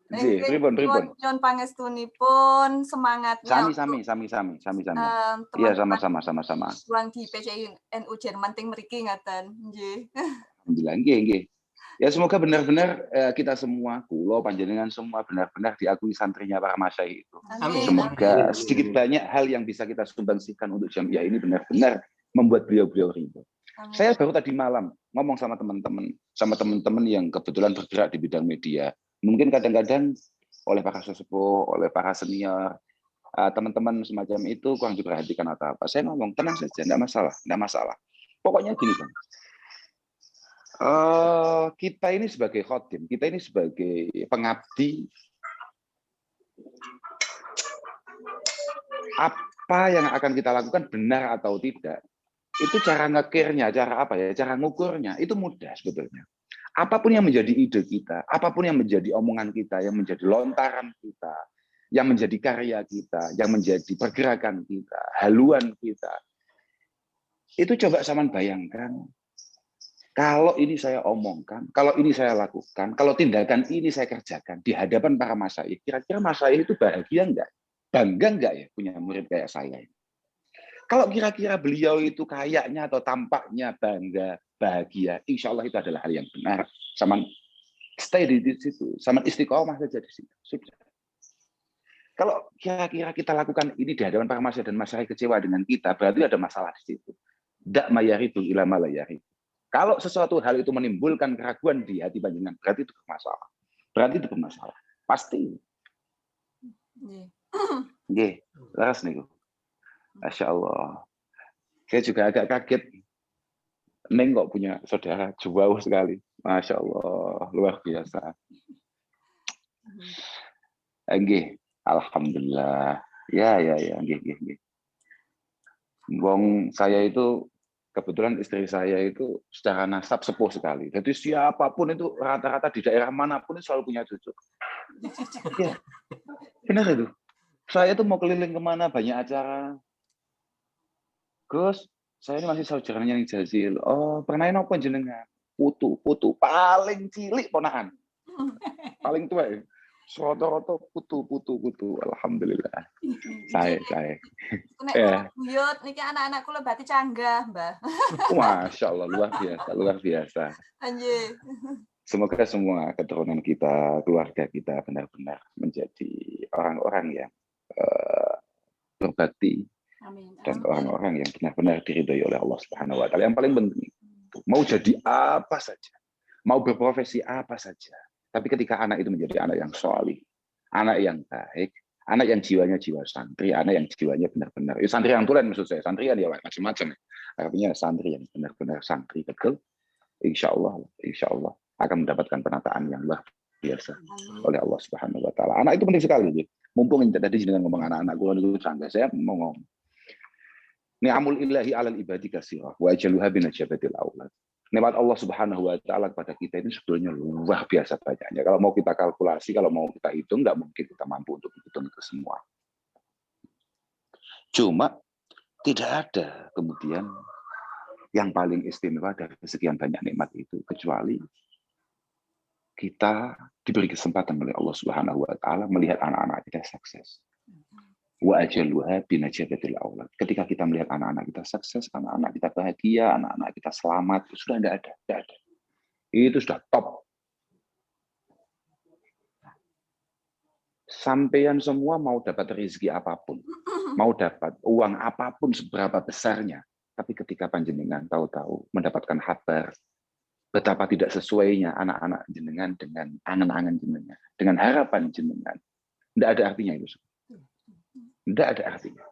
Nggih, pripun. Nyuwun pangestunipun semangatnya. Sami. Iya, sama-sama. Juang di PCI NU Jerman ting mriki ngaten. Nggih. Alhamdulillah, nggih. Ya semoga benar-benar kita semua, kula panjenengan semua benar-benar diakui santrinya para masyayikh itu. Amin. Semoga sedikit banyak hal yang bisa kita sumbangsikan untuk Jamiah ini benar-benar membuat beliau-beliau ridho. Saya baru tadi malam ngomong sama teman-teman yang kebetulan bergerak di bidang media. Mungkin kadang-kadang oleh para sesepuh, oleh para senior, teman-teman semacam itu kurang diperhatikan atau apa. Saya ngomong tenang saja, enggak masalah. Pokoknya gini, Bang. Kita ini sebagai khotim, kita ini sebagai pengabdi, apa yang akan kita lakukan benar atau tidak, itu cara ngekirnya, cara ngukurnya, itu mudah sebetulnya. Apapun yang menjadi ide kita, apapun yang menjadi omongan kita, yang menjadi lontaran kita, yang menjadi karya kita, yang menjadi pergerakan kita, haluan kita, itu coba saman bayangkan. Kalau ini saya omongkan, kalau ini saya lakukan, kalau tindakan ini saya kerjakan di hadapan para masyayikh, kira-kira masyayikh itu bahagia enggak? Bangga enggak ya punya murid kayak saya? Kalau kira-kira beliau itu kayaknya atau tampaknya bangga, bahagia, insya Allah itu adalah hal yang benar. Sama stay di situ, sama istiqomah saja di situ. Sudah. Kalau kira-kira kita lakukan ini di hadapan para masyarakat dan masyarakat kecewa dengan kita, berarti ada masalah di situ. Dak mayaritu ila malayari. Kalau sesuatu hal itu menimbulkan keraguan di hati panjenengan, berarti itu bermasalah. Berarti itu bermasalah. Pasti. Nggih, leres niku. Masya Allah. Saya juga agak kaget. Neng kok punya saudara jauh sekali. Masya Allah, luar biasa. Nggih, alhamdulillah. Ya, nggih. Wong saya itu kebetulan istri saya itu secara nasab sepuh sekali. Jadi siapapun itu rata-rata di daerah manapun itu selalu punya cucu. Ya, benar itu. Saya tuh mau keliling kemana banyak acara. Gus, saya ini masih saudaranya yang Jazil. Oh, pernah nopo jenengan? Putu paling cilik ponakan. Paling tua ya. Roto-roto putu. Alhamdulillah. Saya. Nek buyut niki anak-anak kula berarti canggah, Mbah. Masya Allah, luar biasa. Anjir. Semoga semua keturunan kita, keluarga kita benar-benar menjadi orang-orang yang berbakti. Amin. Dan orang-orang yang benar-benar diridhoi oleh Allah Subhanahu wa taala. Yang paling penting, mau jadi apa saja, mau berprofesi apa saja, tapi ketika anak itu menjadi anak yang sholih, anak yang baik, anak yang jiwanya jiwa santri, anak yang jiwanya benar-benar, santri yang tulen maksud saya, santri ya macam-macam. Artinya santri yang benar-benar santri betul, insya Allah akan mendapatkan penataan yang luar biasa oleh Allah Subhanahu wa taala. Anak itu penting sekali. Mumpung tadi dengan ngomong anak-anak kula niku canggih, saya mau ngomong. Ni'amul ilahi alal ibadi kasirah wa ajaluha binajabatil aulad. Nikmat Allah Subhanahu wa taala kepada kita ini sebetulnya luar biasa banyaknya. Kalau mau kita kalkulasi, kalau mau kita hitung, nggak mungkin kita mampu untuk menghitung itu semua. Cuma tidak ada kemudian yang paling istimewa dari sekian banyak nikmat itu kecuali kita diberi kesempatan oleh Allah Subhanahu wa taala melihat anak-anak kita sukses. Wa ajaluha binajabatil aulad. Ketika kita melihat anak-anak kita sukses, anak-anak kita bahagia, anak-anak kita selamat, itu sudah tidak ada. Itu sudah top. Sampean semua mau dapat rezeki apapun, mau dapat uang apapun seberapa besarnya, tapi ketika panjenengan tahu-tahu mendapatkan kabar betapa tidak sesuainya anak-anak jenengan dengan angan-angan jenengan, dengan harapan jenengan, tidak ada artinya itu. Tidak ada artinya.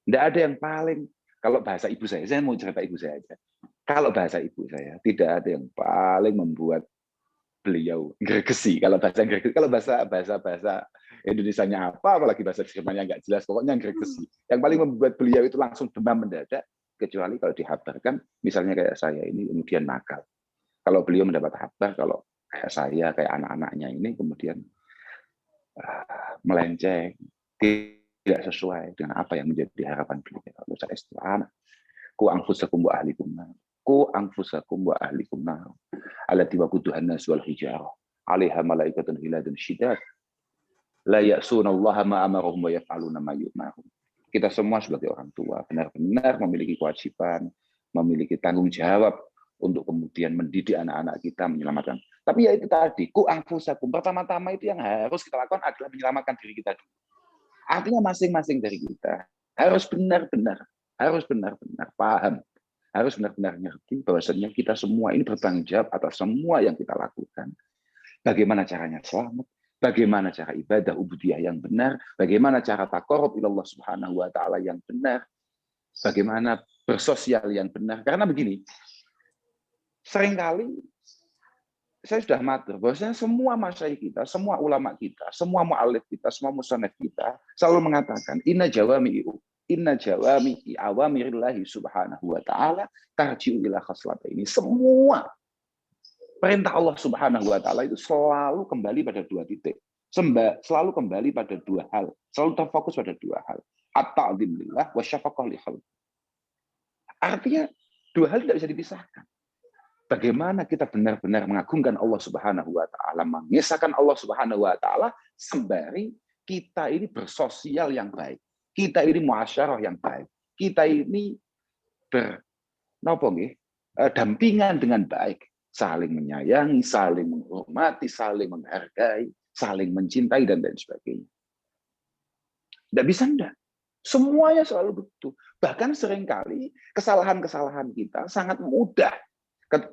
Tidak ada yang paling, kalau bahasa ibu saya mau cerita ibu saya aja. Kalau bahasa ibu saya, tidak ada yang paling membuat beliau gregesi. Kalau bahasa Indonesianya apa, apalagi bahasa Jermannya nggak jelas, pokoknya gregesi. Yang paling membuat beliau itu langsung demam mendadak, kecuali kalau dihabarkan, misalnya kayak saya ini kemudian nakal. Kalau beliau mendapat kabar, kalau kayak saya, kayak anak-anaknya ini kemudian melenceng, tidak sesuai dengan apa yang menjadi harapan beliau. Kalau saya istilah, ku anfusakum wa ahlikum nar, allati waquduhan nas wal hijarah, 'alaiha malaikatun ghiladun syidad, la ya'suna Allah ma amarahum wa yaf'aluna ma yu'marun. Kita semua sebagai orang tua benar-benar memiliki kewajiban, memiliki tanggung jawab untuk kemudian mendidik anak-anak kita, menyelamatkan. Tapi ya itu tadi, ku anfusakum, pertama-tama itu yang harus kita lakukan adalah menyelamatkan diri kita dulu. Artinya masing-masing dari kita harus benar-benar paham, harus benar-benar ngerti bahwasanya kita semua ini bertanggung jawab atas semua yang kita lakukan. Bagaimana caranya selamat, bagaimana cara ibadah ubudiyah yang benar, bagaimana cara taqarrub ilallah Subhanahu wa taala yang benar, bagaimana bersosial yang benar. Karena begini, seringkali saya sudah matur bahwasanya semua masyayikh kita, semua ulama kita, semua mu'allif kita, semua musannaf kita selalu mengatakan inna jawami'i awamirillahi subhanahu wa ta'ala tarji'u ila khaslataini. Semua perintah Allah Subhanahu wa taala itu selalu kembali pada dua titik. Selalu kembali pada dua hal, selalu terfokus pada dua hal. At-ta'dzim lillah wa syafaqah li khalq. Artinya dua hal tidak bisa dipisahkan. Bagaimana kita benar-benar mengagungkan Allah Subhanahu wa taala, mengesahkan Allah Subhanahu wa taala sembari kita ini bersosial yang baik. Kita ini muasyarah yang baik. kita ini dampingan dengan baik, saling menyayangi, saling menghormati, saling menghargai, saling mencintai, dan lain sebagainya. Tidak bisa enggak. Semuanya selalu butuh. Bahkan seringkali kesalahan-kesalahan kita sangat mudah.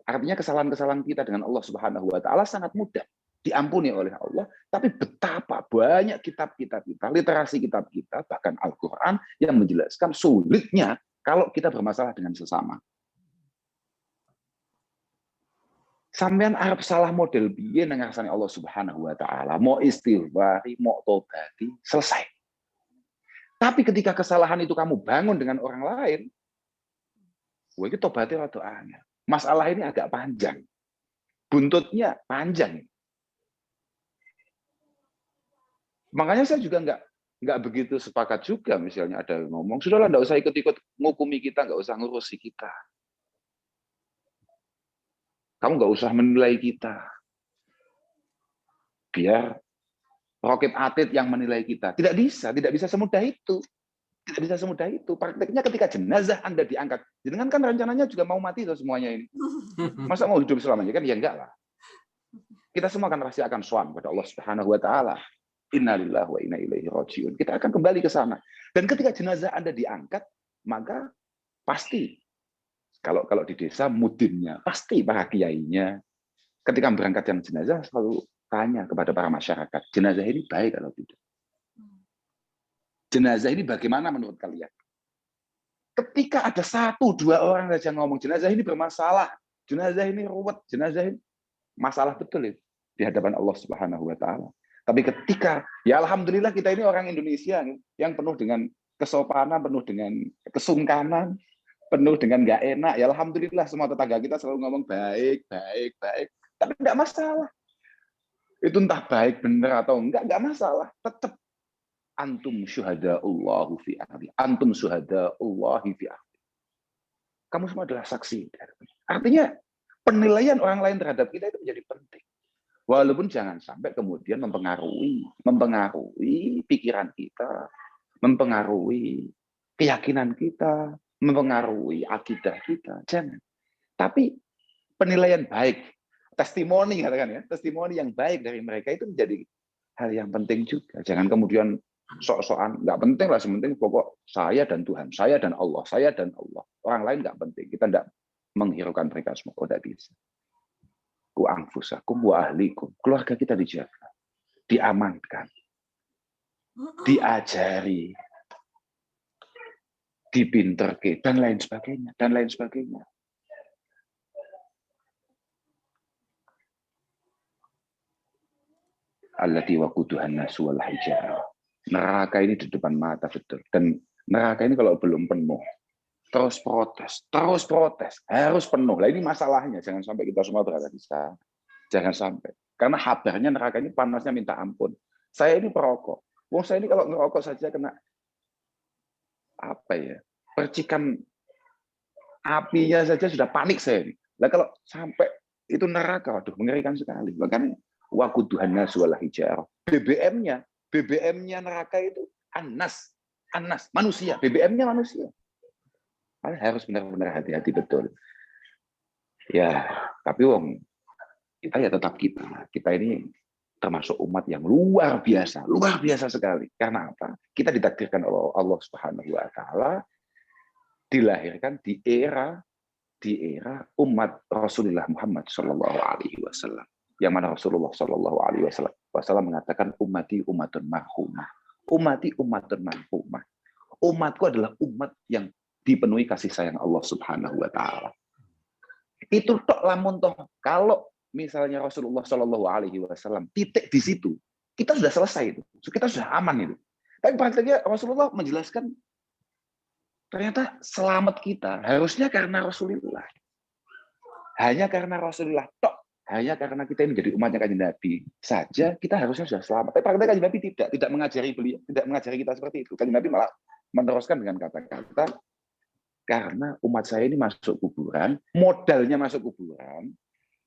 Artinya kesalahan-kesalahan kita dengan Allah Subhanahu wa Ta'ala sangat mudah diampuni oleh Allah. Tapi betapa banyak kitab-kitab kita, literasi kitab kita, bahkan Al-Quran yang menjelaskan sulitnya kalau kita bermasalah dengan sesama. Sampean arep salah model piye nang ngarsane Allah Subhanahu wa Ta'ala, mau istighfari, mau tobati, selesai. Tapi ketika kesalahan itu kamu bangun dengan orang lain, itu tobatnya rada angel. Masalah ini agak panjang. Buntutnya panjang. Makanya saya juga nggak begitu sepakat juga, misalnya ada yang ngomong, sudahlah nggak usah ikut-ikut ngukumi kita, nggak usah ngurusi kita. Kamu nggak usah menilai kita. Biar Rokib Atid yang menilai kita. Tidak bisa semudah itu. Tidak bisa semudah itu. Prakteknya ketika jenazah Anda diangkat, jangan kan rencananya juga mau mati tuh semuanya ini. Masa mau hidup selamanya kan? Ya enggak lah. Kita semua pasti akan sowan kepada Allah Subhanahu wa Ta'ala. Innalillahi wa inna ilaihi rajiun. Kita akan kembali ke sana. Dan ketika jenazah Anda diangkat, maka pasti kalau di desa mudinnya, pasti para kiainya ketika berangkatkan jenazah selalu tanya kepada para masyarakat, jenazah ini baik atau tidak? Jenazah ini bagaimana menurut kalian? Ketika ada 1-2 orang saja ngomong jenazah ini bermasalah, jenazah ini ruwet, jenazah ini masalah betul itu di hadapan Allah Subhanahu wa Ta'ala. Tapi ketika, ya alhamdulillah kita ini orang Indonesia yang penuh dengan kesopanan, penuh dengan kesungkanan, penuh dengan nggak enak. Ya alhamdulillah semua tetangga kita selalu ngomong baik. Tapi nggak masalah. Itu entah baik benar atau enggak masalah. Tetap antum syuhada'ullahu fi ardi. Antum syuhada'ullahi fi ardi. Kamu semua adalah saksi. Artinya penilaian orang lain terhadap kita itu menjadi penting. Walaupun jangan sampai kemudian mempengaruhi pikiran kita, mempengaruhi keyakinan kita, mempengaruhi akidah kita. Jangan. Tapi penilaian baik, testimoni katakan ya, testimoni yang baik dari mereka itu menjadi hal yang penting juga. Jangan kemudian sok-sokan, nggak penting lah, sementing pokok saya dan Tuhan, saya dan Allah, saya dan Allah. Orang lain nggak penting. Kita nggak menghiraukan mereka semua. Oh, tidak bisa. Ku anfusakum wa ahlikum. Keluarga kita dijaga, diamankan, diajari, dipinterke, dan lain sebagainya, dan lain sebagainya. Allati waquduhan nasu wal hijarah. Neraka ini di depan mata betul. Dan neraka ini kalau belum penuh, terus protes, harus penuh. Lah ini masalahnya, jangan sampai kita semua berada di sana. Jangan sampai. Karena kabarnya neraka ini panasnya minta ampun. Saya ini perokok. Wong saya ini kalau ngerokok saja kena apa ya? Percikan apinya saja sudah panik saya ini. Lah kalau sampai itu neraka, waduh mengerikan sekali. Bahkan waquduhan nasu wal hijarah. BBM-nya neraka itu anas, manusia. BBM-nya manusia. Harus benar-benar hati-hati betul. Ya, tapi wong kita ya tetap kita ini termasuk umat yang luar biasa sekali. Karena apa? Kita ditakdirkan oleh Allah Subhanahu wa Ta'ala dilahirkan di era umat Rasulullah Muhammad Shallallahu Alaihi Wasallam. Yang mana Rasulullah Shallallahu Alaihi Wasallam mengatakan ummati ummatun marhumah. Ummati ummatun marhumah. Umatku adalah umat yang dipenuhi kasih sayang Allah Subhanahu wa Ta'ala. Itu tok lamun toh kalau misalnya Rasulullah Shallallahu Alaihi Wasallam titik di situ, kita sudah selesai itu, kita sudah aman itu. Tapi prakteknya Rasulullah menjelaskan ternyata selamat kita harusnya karena Rasulullah, hanya karena Rasulullah tok, hanya karena kita ini menjadi umatnya Kanjeng Nabi saja kita harusnya sudah selamat. Tapi prakteknya Kanjeng Nabi tidak mengajari beliau, tidak mengajari kita seperti itu. Kanjeng Nabi malah meneruskan dengan kata-kata, karena umat saya ini masuk kuburan, modalnya masuk kuburan,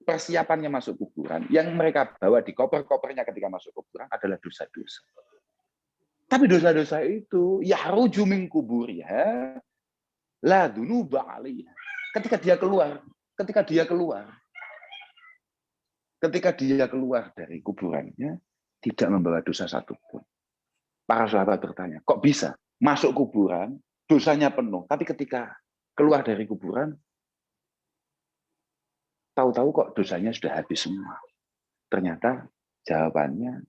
persiapannya masuk kuburan, yang mereka bawa di koper-kopernya ketika masuk kuburan adalah dosa-dosa. Tapi dosa-dosa itu yahruju min kuburiha la dunuba 'alaiha. Ketika dia keluar dari kuburannya, tidak membawa dosa satupun. Para sahabat bertanya, kok bisa masuk kuburan, dosanya penuh, tapi ketika keluar dari kuburan, tahu-tahu kok dosanya sudah habis semua. Ternyata jawabannya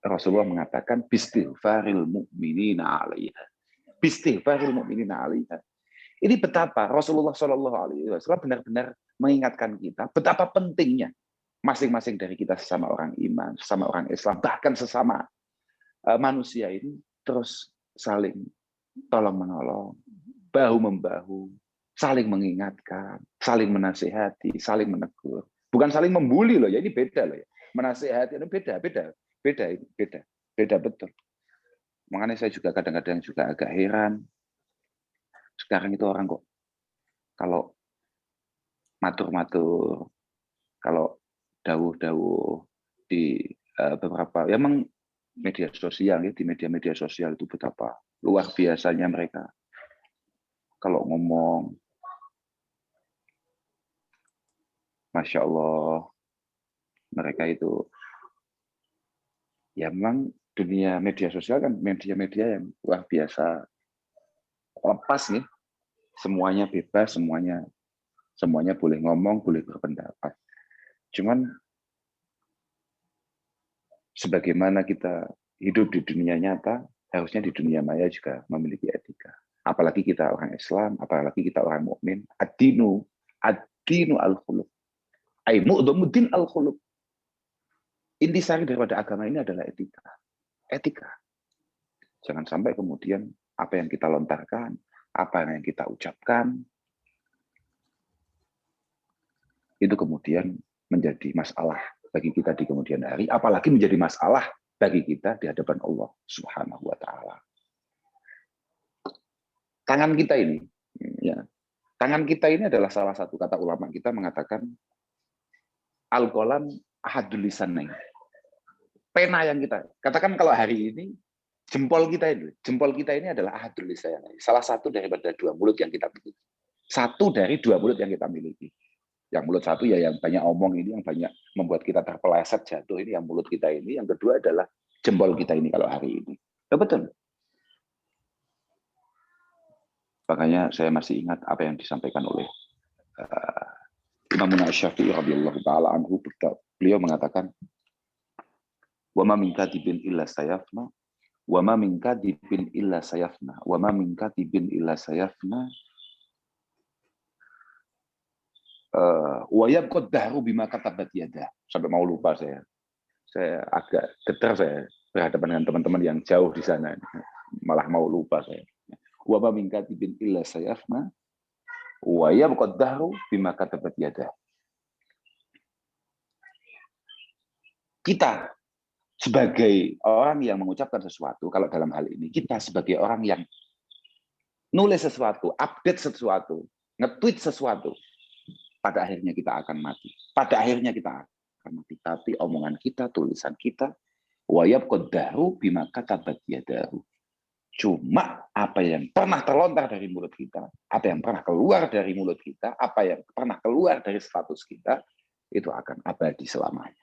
Rasulullah mengatakan bistighfaril mu'minina 'alaiha. Bistighfaril mu'minina 'alaiha. Ini betapa Rasulullah SAW benar-benar mengingatkan kita betapa pentingnya masing-masing dari kita sesama orang iman, sesama orang Islam, bahkan sesama manusia ini terus saling tolong-menolong, bahu-membahu, saling mengingatkan, saling menasihati, saling menegur. Bukan saling membuli loh, ya ini beda loh ya. Menasihati itu beda betul. Makanya saya juga kadang-kadang juga agak heran. Sekarang itu orang kok kalau matur-matur, kalau dawuh-dawuh di beberapa, ya memang media sosial ya, di media-media sosial itu betapa luar biasanya mereka kalau ngomong, Masya Allah, mereka itu ya memang dunia media sosial kan media-media yang luar biasa lepas nih, semuanya bebas, semuanya boleh ngomong, boleh berpendapat. Cuman sebagaimana kita hidup di dunia nyata, harusnya di dunia maya juga memiliki etika. Apalagi kita orang Islam, apalagi kita orang mukmin. Ad-dinu al-khuluq. Ai mu'dhamuddin al-khuluq. Intisari daripada agama ini adalah etika. Etika. Jangan sampai kemudian apa yang kita lontarkan, apa yang kita ucapkan, itu kemudian menjadi masalah bagi kita di kemudian hari, apalagi menjadi masalah bagi kita di hadapan Allah Subhanahu wa Ta'ala. Tangan kita ini, ya, tangan kita ini adalah salah satu kata ulama kita mengatakan al-qalam ahadul lisanain. Pena yang kita katakan kalau hari ini jempol kita ini adalah ahadul lisanain. Salah satu daripada dua mulut yang kita miliki. Satu dari dua mulut yang kita miliki. Yang mulut satu ya yang banyak omong ini, yang banyak membuat kita terpeleset jatuh ini, yang mulut kita ini. Yang kedua adalah jempol kita ini kalau hari ini. Ya, betul. Makanya saya masih ingat apa yang disampaikan oleh Imam Syafi'i radhiyallahu taala anhu. Beliau mengatakan, "Wa ma min katibin illa sayafna, wa ma min katibin illa sayafna, wa ma min katibin illa sayafna." Wa yabqa dahru bima katabat yadah. Sampai mau lupa saya. Saya agak getar saya berhadapan dengan teman-teman yang jauh di sana. Malah mau lupa saya. Wa ma min katibin illa sayafna wa yabqa dahru bima katabat yadah. Kita sebagai orang yang mengucapkan sesuatu, kalau dalam hal ini kita sebagai orang yang nulis sesuatu, update sesuatu, nge-tweet sesuatu, pada akhirnya kita akan mati. Pada akhirnya kita akan mati. Tapi omongan kita, tulisan kita, wa yabqa dahru bima katabat yadahu. Cuma apa yang pernah terlontar dari mulut kita, apa yang pernah keluar dari mulut kita, apa yang pernah keluar dari status kita, itu akan abadi selamanya.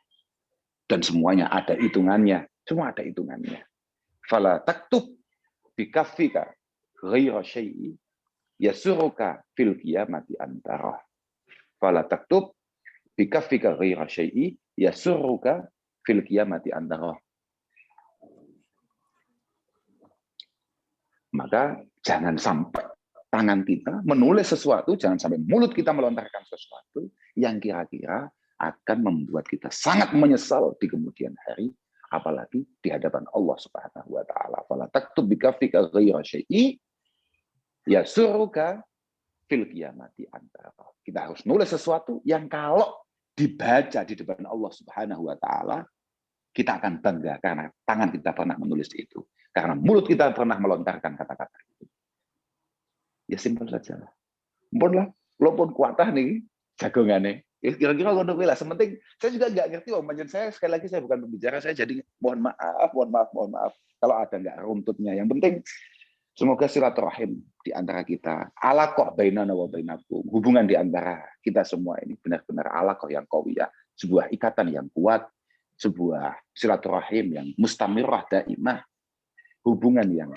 Dan semuanya ada hitungannya. Semua ada hitungannya. Fala taktub bikaffika ghaira syai'i yasuruka fil qiyamati antara. Fala taktub bikaffika ghaira syai'i yasuruka fil qiyamati antara. Maka jangan sampai tangan kita menulis sesuatu, jangan sampai mulut kita melontarkan sesuatu yang kira-kira akan membuat kita sangat menyesal di kemudian hari, apalagi di hadapan Allah Subhanahu wa Ta'ala. Fala taktub bikaffika ghaira syai'i yasuruka fil qiyamati antara. Kita harus nulis sesuatu yang kalau dibaca di depan Allah Subhanahu wa Ta'ala, kita akan bangga karena tangan kita pernah menulis itu. Karena mulut kita pernah melontarkan kata-kata itu. Ya simpel saja. Mpun lah, lo pun kuatah nih, jagongannya. Kira-kira lo lah. Sementing, saya juga nggak ngerti. Saya sekali lagi saya bukan pembicara, saya jadi mohon maaf. Kalau ada nggak runtutnya. Yang penting Semoga silaturahim di antara kita, alaqah bainana wa bainakum, hubungan di antara kita semua ini benar-benar alaqah yang qawiyah, sebuah ikatan yang kuat, sebuah silaturahim yang mustamirah daimah, hubungan yang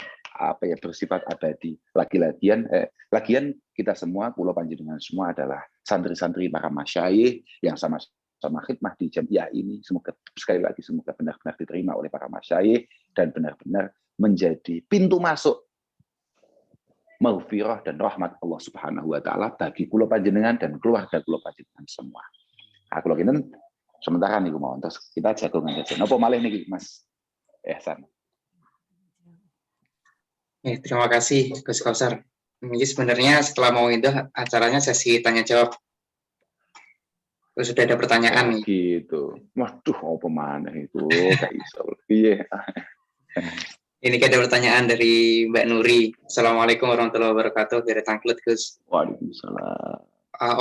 bersifat abadi. Lagian kita semua, kula panjenengan semua adalah santri-santri para masyayikh yang sama-sama khidmah di jamiah ini. Semoga sekali lagi semoga benar-benar diterima oleh para masyayikh dan benar-benar menjadi pintu masuk maghfirah dan rahmat Allah Subhanahu wa taala bagi kula panjenengan dan keluarga kula panjenengan semua. Aku lagi sementara niku mau terus kita jagongan aja. Napa malih niki Mas Ehsan? Terima kasih Gus Kausar. Jadi sebenarnya setelah mau itu acaranya sesi tanya jawab. Terus sudah ada pertanyaan nih. Gitu. Waduh, apa mana itu? Gak iso. Piye? Ini ada pertanyaan dari Mbak Nuri. Assalamualaikum warahmatullahi wabarakatuh. Dari Tangklet, Gus. Waalaikumsalam.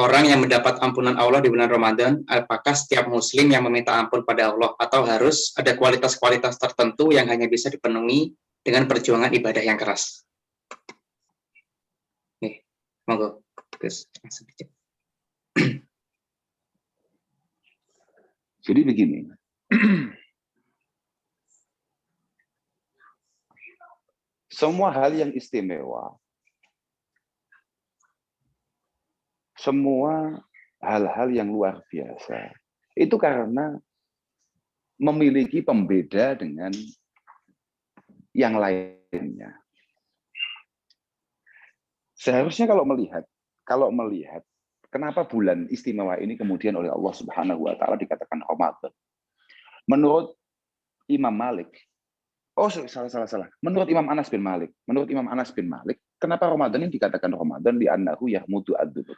Orang yang mendapat ampunan Allah di bulan Ramadan, apakah setiap muslim yang meminta ampun pada Allah atau harus ada kualitas-kualitas tertentu yang hanya bisa dipenuhi dengan perjuangan ibadah yang keras? Nih, monggo, Gus. Jadi begini. Semua hal yang istimewa, semua hal-hal yang luar biasa, itu karena memiliki pembeda dengan yang lainnya. Seharusnya kalau melihat kenapa bulan istimewa ini kemudian oleh Allah Subhanahu wa taala dikatakan Ramadan. Menurut Imam Malik, salah. Menurut Imam Anas bin Malik, kenapa Ramadan ini dikatakan Ramadan di annahu yahmudu ad-dubur?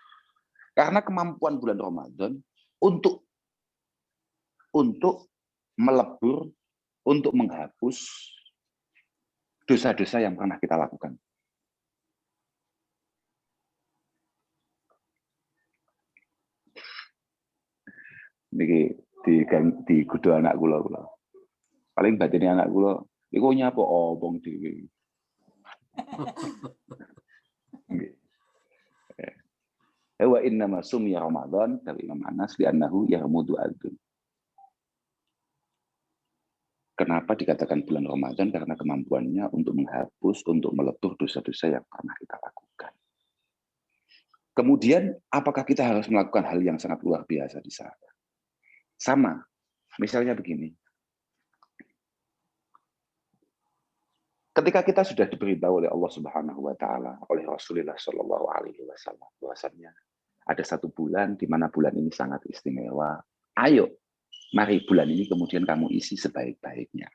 Karena kemampuan bulan Ramadan untuk melebur, untuk menghapus dosa-dosa yang pernah kita lakukan. Niki di kudu anak kula. Paling batine anak kula iku nyapa obong dhewe. Wa innama sumya Ramadan dari Imam Anas li annahu yahmudu ad-dun. Kenapa dikatakan bulan Ramadan? Karena kemampuannya untuk menghapus, untuk meletup dosa-dosa yang pernah kita lakukan. Kemudian, apakah kita harus melakukan hal yang sangat luar biasa di sana? Sama, misalnya begini. Ketika kita sudah diberitahu oleh Allah Subhanahu wa taala, oleh Rasulullah Shallallahu alaihi wasallam, bahwasanya ada satu bulan di mana bulan ini sangat istimewa. Ayo, mari bulan ini kemudian kamu isi sebaik-baiknya.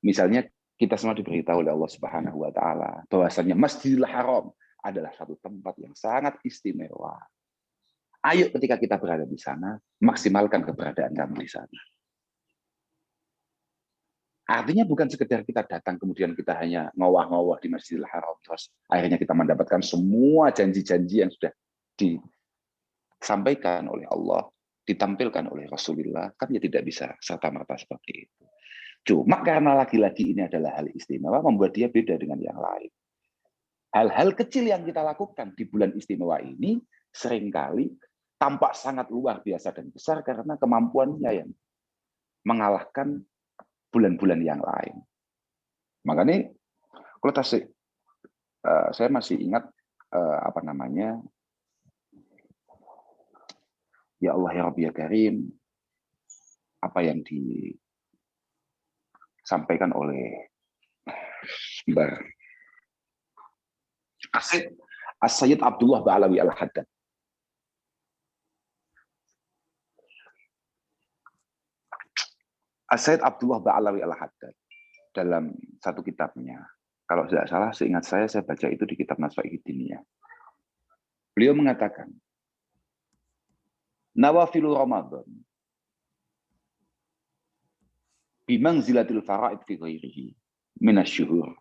Misalnya kita semua diberitahu oleh Allah Subhanahu wa taala bahwasanya Masjidil Haram adalah satu tempat yang sangat istimewa. Ayo ketika kita berada di sana, maksimalkan keberadaan kamu di sana. Artinya bukan sekedar kita datang kemudian kita hanya ngowah-ngowah di Masjidil Haram terus akhirnya kita mendapatkan semua janji-janji yang sudah disampaikan oleh Allah, ditampilkan oleh Rasulullah, kan ya tidak bisa serta-merta seperti itu. Cuma karena lagi-lagi ini adalah hal istimewa, membuat dia beda dengan yang lain. Hal-hal kecil yang kita lakukan di bulan istimewa ini seringkali tampak sangat luar biasa dan besar karena kemampuannya yang mengalahkan bulan-bulan yang lain. Makanya kalau saya masih ingat ya Allah ya Rabbi ya Karim, apa yang disampaikan oleh As-Sayyid Abdullah Ba'alawi Al-Haddad. As-Sayyid Abdullah Ba'alawi Al-Haddad dalam satu kitabnya, kalau tidak salah seingat saya baca itu di kitab Naswa'i Diniyah. Beliau mengatakan, Nawafilu Ramadan bimangzilatil fara'id fi ghairihi minasyuhur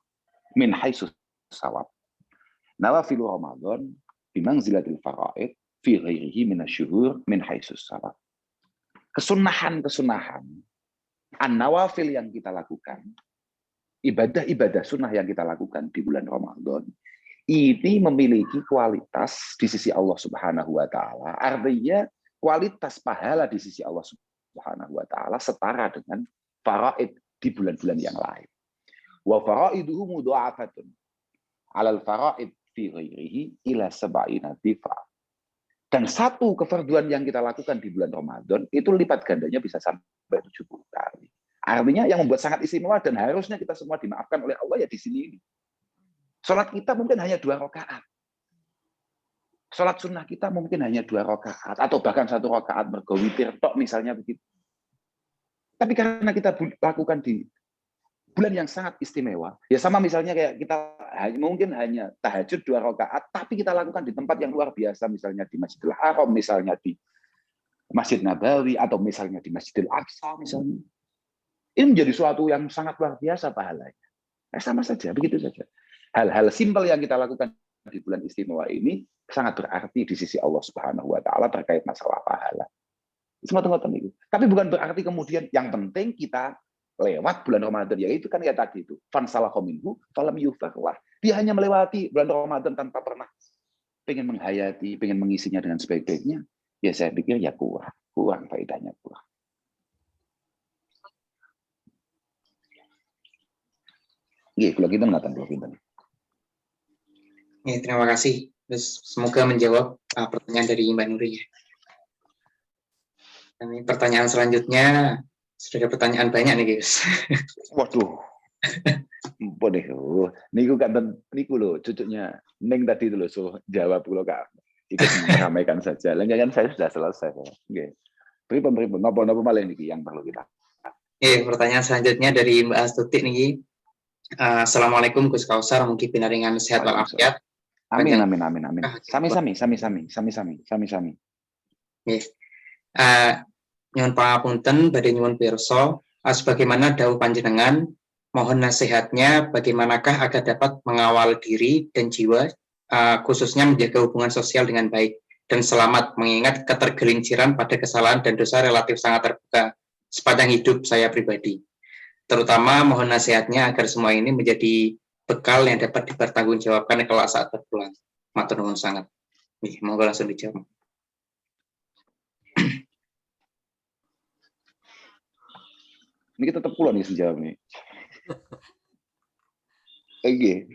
min haitsu sawab. Nawafilu Ramadan bimangzilatil fara'id fi ghairihi minasyuhur min haitsu sawab. Kesunahan an-nawafil yang kita lakukan ibadah-ibadah sunnah yang kita lakukan di bulan Ramadan ini memiliki kualitas di sisi Allah Subhanahu wa taala. Artinya kualitas pahala di sisi Allah Subhanahu wa taala setara dengan faraid di bulan-bulan yang lain. Wa faraiduhu mudha'afatun 'alal faraid fi ghairihi ila 70 dhifa. Dan satu kefarduan yang kita lakukan di bulan Ramadan itu lipat gandanya bisa sampai 70 kali. Artinya yang membuat sangat istimewa dan harusnya kita semua dimaafkan oleh Allah ya di sini ini. Sholat kita mungkin hanya 2 rakaat. Sholat sunnah kita mungkin hanya 2 rakaat atau bahkan 1 rakaat mergo witir tok misalnya begitu. Tapi karena kita lakukan di bulan yang sangat istimewa, ya sama misalnya kayak kita mungkin hanya tahajud 2 rakaat, tapi kita lakukan di tempat yang luar biasa, misalnya di Masjidil Haram, misalnya di Masjid Nabawi, atau misalnya di Masjidil Aqsa misalnya. Ini menjadi suatu yang sangat luar biasa pahalanya. Sama saja, begitu saja. Hal-hal simpel yang kita lakukan di bulan istimewa ini sangat berarti di sisi Allah Subhanahu wa taala terkait masalah pahala. Semua-semua itu. Tapi bukan berarti kemudian yang penting kita lewat bulan Ramadan, yaitu kan ya tadi itu fansalakha minhu falam yufarlah. Dia hanya melewati bulan Ramadan tanpa pernah pengen menghayati, pengen mengisinya dengan sebaik-baiknya. Ya saya pikir ya kurang faedahnya kurang. Iya, kalau kita mengatakan kalau kita. Ya, terima kasih. Terus semoga menjawab pertanyaan dari Mbak Nuri. Dan ini pertanyaan selanjutnya sudah ada pertanyaan banyak nih guys. Waduh, boleh. Niku kan niku loh, cucunya Neng tadi itu loh, so jawab lo kak, ikut meramaikan saja. Lanjutkan saya sudah selesai. Oke, pripun nopo malah niki yang perlu kita. Pertanyaan selanjutnya dari Mbak Astuti nih. Assalamualaikum Gus Kausar, mungkin pinaringan sehat walafiat. Amin. Sami-sami. Nyuwun pangapunten badhe nyuwun pirsa, sebagaimana dawuh panjenengan, mohon nasihatnya bagaimanakah agar dapat mengawal diri dan jiwa, khususnya menjaga hubungan sosial dengan baik dan selamat, mengingat ketergelinciran pada kesalahan dan dosa relatif sangat terbuka sepanjang hidup saya pribadi. Terutama mohon nasihatnya agar semua ini menjadi bekal yang dapat dipertanggungjawabkan kelak saat berpulang. Matur nuwun sangat. Nih, monggo langsung dijawab. Ini tetap pulang nih sejawab nih. Oke.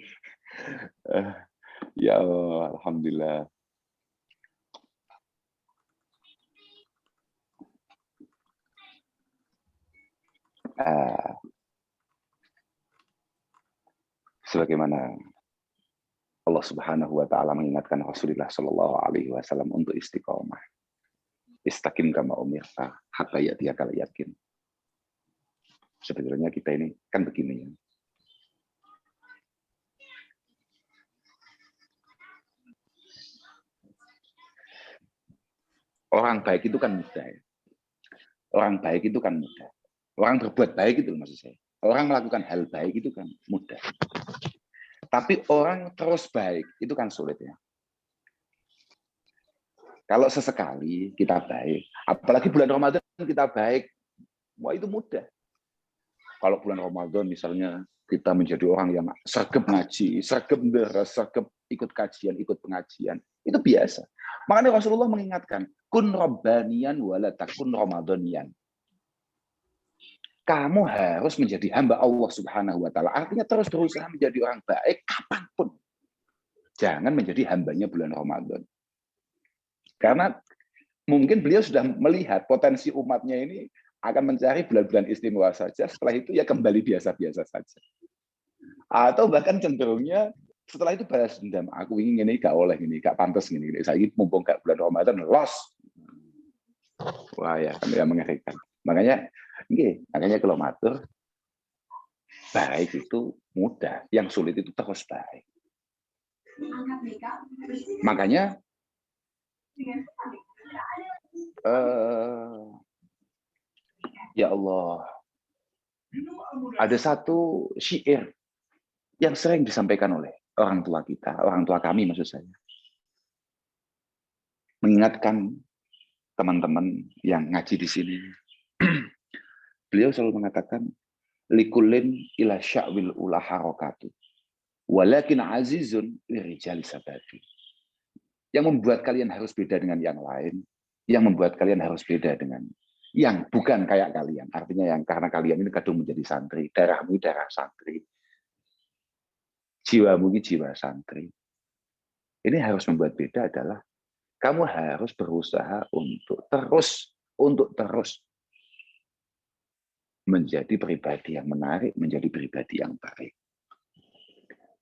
Ya Allah, alhamdulillah. Sebagaimana Allah Subhanahu wa taala mengingatkan Rasulullah sallallahu alaihi wasallam untuk istiqomah. Istaqim kama umirta hatta ya'tiyakal yaqin. Sebenarnya kita ini kan begini ya. Orang baik itu kan mudah ya. Orang baik itu kan mudah. Orang berbuat baik itu maksud saya. Orang melakukan hal baik itu kan mudah. Tapi orang terus baik itu kan sulit ya. Kalau sesekali kita baik, apalagi bulan Ramadan kita baik, wah itu mudah. Kalau bulan Ramadan misalnya kita menjadi orang yang sergap ngaji, sergap beres, sergap ikut kajian, ikut pengajian, itu biasa. Makanya Rasulullah mengingatkan, kun rabbaniyan wala takun ramadaniyan. Kamu harus menjadi hamba Allah Subhanahu wa taala. Artinya terus berusaha menjadi orang baik kapanpun. Jangan menjadi hambanya bulan Ramadan. Karena mungkin beliau sudah melihat potensi umatnya ini akan mencari bulan-bulan istimewa saja, setelah itu ya kembali biasa-biasa saja. Atau bahkan cenderungnya setelah itu balas dendam, aku ingin ini gak oleh ini, gak pantas ini. Saya ini mumpung gak bulan Ramadan, los. Wah ya, kan ya mengerikan. Makanya kalau matur, baik itu mudah, yang sulit itu terus baik. Makanya ya Allah, ada satu syair yang sering disampaikan oleh orang tua kita, orang tua kami maksud saya, mengingatkan teman-teman yang ngaji di sini. Beliau selalu mengatakan, Likullin ila sya'wil ula harakatu. Walakin azizun lirijal sabati. Yang membuat kalian harus beda dengan yang lain, yang membuat kalian harus beda dengan yang bukan kayak kalian. Artinya yang karena kalian ini kadung menjadi santri, darahmu darah santri, jiwamu ini jiwa santri. Ini harus membuat beda adalah kamu harus berusaha untuk terus menjadi pribadi yang menarik, menjadi pribadi yang baik.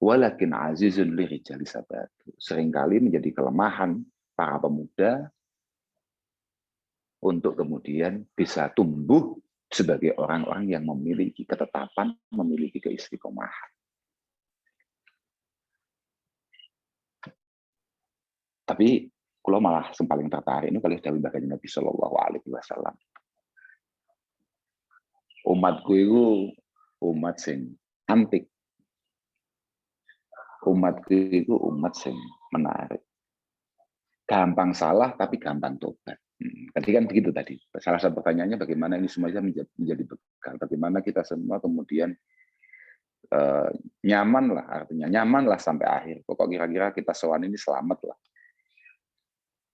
Walakin azizun lirijali sabatu. Seringkali menjadi kelemahan para pemuda untuk kemudian bisa tumbuh sebagai orang-orang yang memiliki ketetapan, memiliki keistiqomahan. Tapi kalau malah yang paling tertarik ini kalau dawuh bagian Nabi Shallallahu Alaihi Wasallam. Umatku itu umat sing antik. Umatku itu umat yang menarik. Gampang salah tapi gampang tobat. Tadi kan begitu tadi. Salah satu pertanyaannya bagaimana ini semuanya menjadi bekal. Bagaimana kita semua kemudian nyaman lah, artinya nyaman lah sampai akhir. Pokok kira-kira kita sowan ini selamat lah.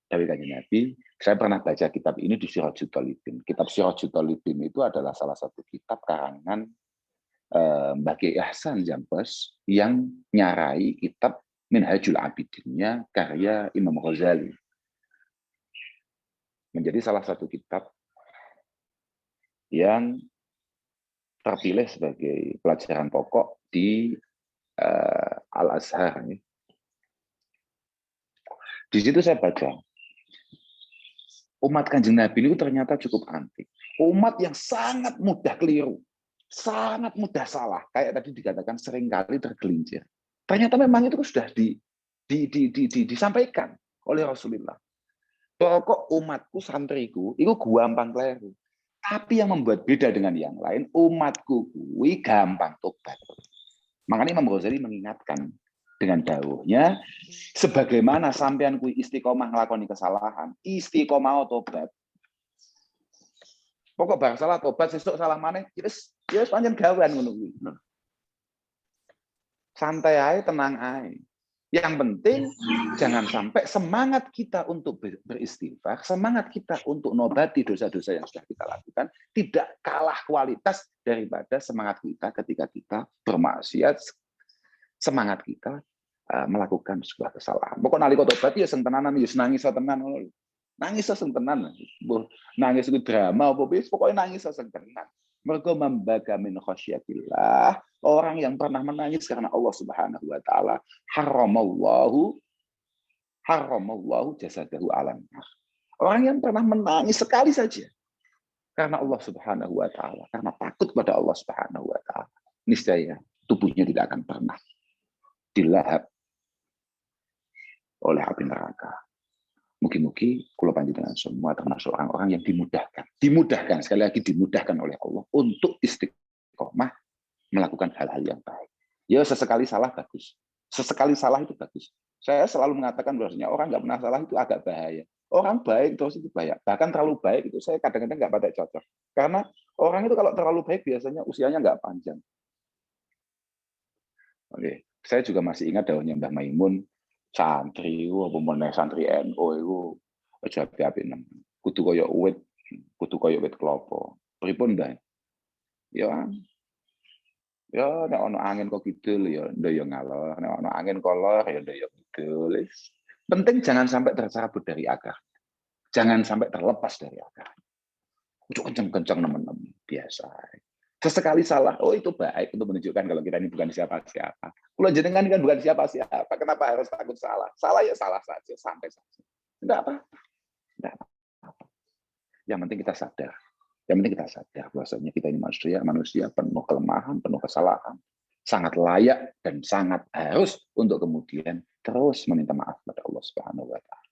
Dari Kanjeng Nabi, saya pernah baca kitab ini di Sirajul Talibin. Kitab Sirajul Talibin itu adalah salah satu kitab karangan Mbah Kiai Ahsan Jampes yang nyarai kitab Minhajul Abidinnya karya Imam Ghazali. Menjadi salah satu kitab yang terpilih sebagai pelajaran pokok di Al-Azhar. Di situ saya baca, umat Kanjeng Nabi itu ternyata cukup antik. Umat yang sangat mudah keliru. Sangat mudah salah, kayak tadi dikatakan seringkali tergelincir. Ternyata memang itu sudah disampaikan oleh Rasulullah. Pokok umatku, santriku, itu gampang keliru. Tapi yang membuat beda dengan yang lain, umatku kui gampang tobat. Makanya Imam Ghazali mengingatkan dengan dawuhnya, sebagaimana sampean kui istiqomah ngelakoni kesalahan, istiqomah tobat. Pokok bar salah tobat, sesuk salah maneh, ya pancen gawean ngono kuwi. Santai ae, tenang ae. Yang penting jangan sampai semangat kita untuk beristighfar, semangat kita untuk nobati dosa-dosa yang sudah kita lakukan tidak kalah kualitas daripada semangat kita ketika kita bermaksiat, semangat kita melakukan sebuah kesalahan. Pokok nalika tobat ya sing tenanan ya nangis tenan ngono. Nangis sing tenan. Nangis itu drama apa wis pokoke nangis sing tenan. Mergo membaga min khasyatillah, orang yang pernah menangis karena Allah Subhanahu wa taala, haramallahu jasadahu alan nar. Orang yang pernah menangis sekali saja karena Allah Subhanahu wa taala, karena takut pada Allah Subhanahu wa taala, niscaya tubuhnya tidak akan pernah dilahap oleh api neraka. Mugi-mugi kula panjenengan semua termasuk orang-orang yang dimudahkan sekali lagi dimudahkan oleh Allah untuk istiqomah melakukan hal-hal yang baik. Ya sesekali salah bagus, sesekali salah itu bagus. Saya selalu mengatakan bahwasanya orang nggak pernah salah itu agak bahaya. Orang baik terus itu bahaya. Bahkan terlalu baik itu saya kadang-kadang nggak pada cocok. Karena orang itu kalau terlalu baik biasanya usianya nggak panjang. Oke, saya juga masih ingat dawuhnya Mbah Maimun. Santri apa meneh santri NU iku aja api-api nang kudu kaya wit kelapa. Pripun, Mbah? Ya nek ana angin kok kidul ya ndaya ngalor, nek ana angin kolor ya ndaya kidul. Penting jangan sampai tercabut dari akar. Jangan sampai terlepas dari akar. Ujuk kencang-kencang nemen-nemen biasa. Sesekali salah, oh itu baik untuk menunjukkan kalau kita ini bukan siapa-siapa. Kalau jenengan kan bukan siapa-siapa, kenapa harus takut salah? Salah ya salah saja, santai saja. Tidak apa-apa. Yang penting kita sadar. Yang penting kita sadar bahwasanya kita ini manusia penuh kelemahan, penuh kesalahan. Sangat layak dan sangat harus untuk kemudian terus meminta maaf kepada Allah Subhanahu wa taala.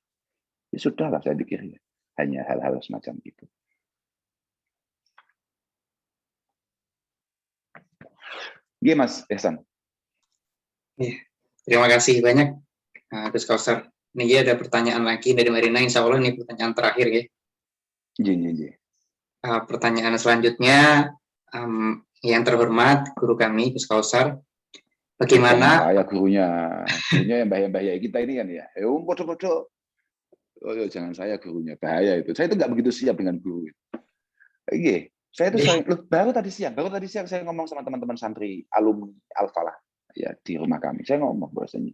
Ya sudahlah, saya pikir ya. Hanya hal-hal semacam itu. Iya Mas Ehsan. Terima kasih banyak Gus Kausar. Ini ada pertanyaan lagi dari Marina, insya Allah ini pertanyaan terakhir ya. Iya. Pertanyaan selanjutnya, Yang terhormat guru kami, Gus Kausar, Jangan bagaimana saya gurunya yang bahaya kita ini kan ya. Bodoh-bodoh. Oh, jangan saya gurunya, bahaya itu. Saya itu nggak begitu siap dengan guru. Iya, saya itu sering, baru tadi siang saya ngomong sama teman-teman santri alumni Al-Falah ya di rumah kami. Saya ngomong bahwasanya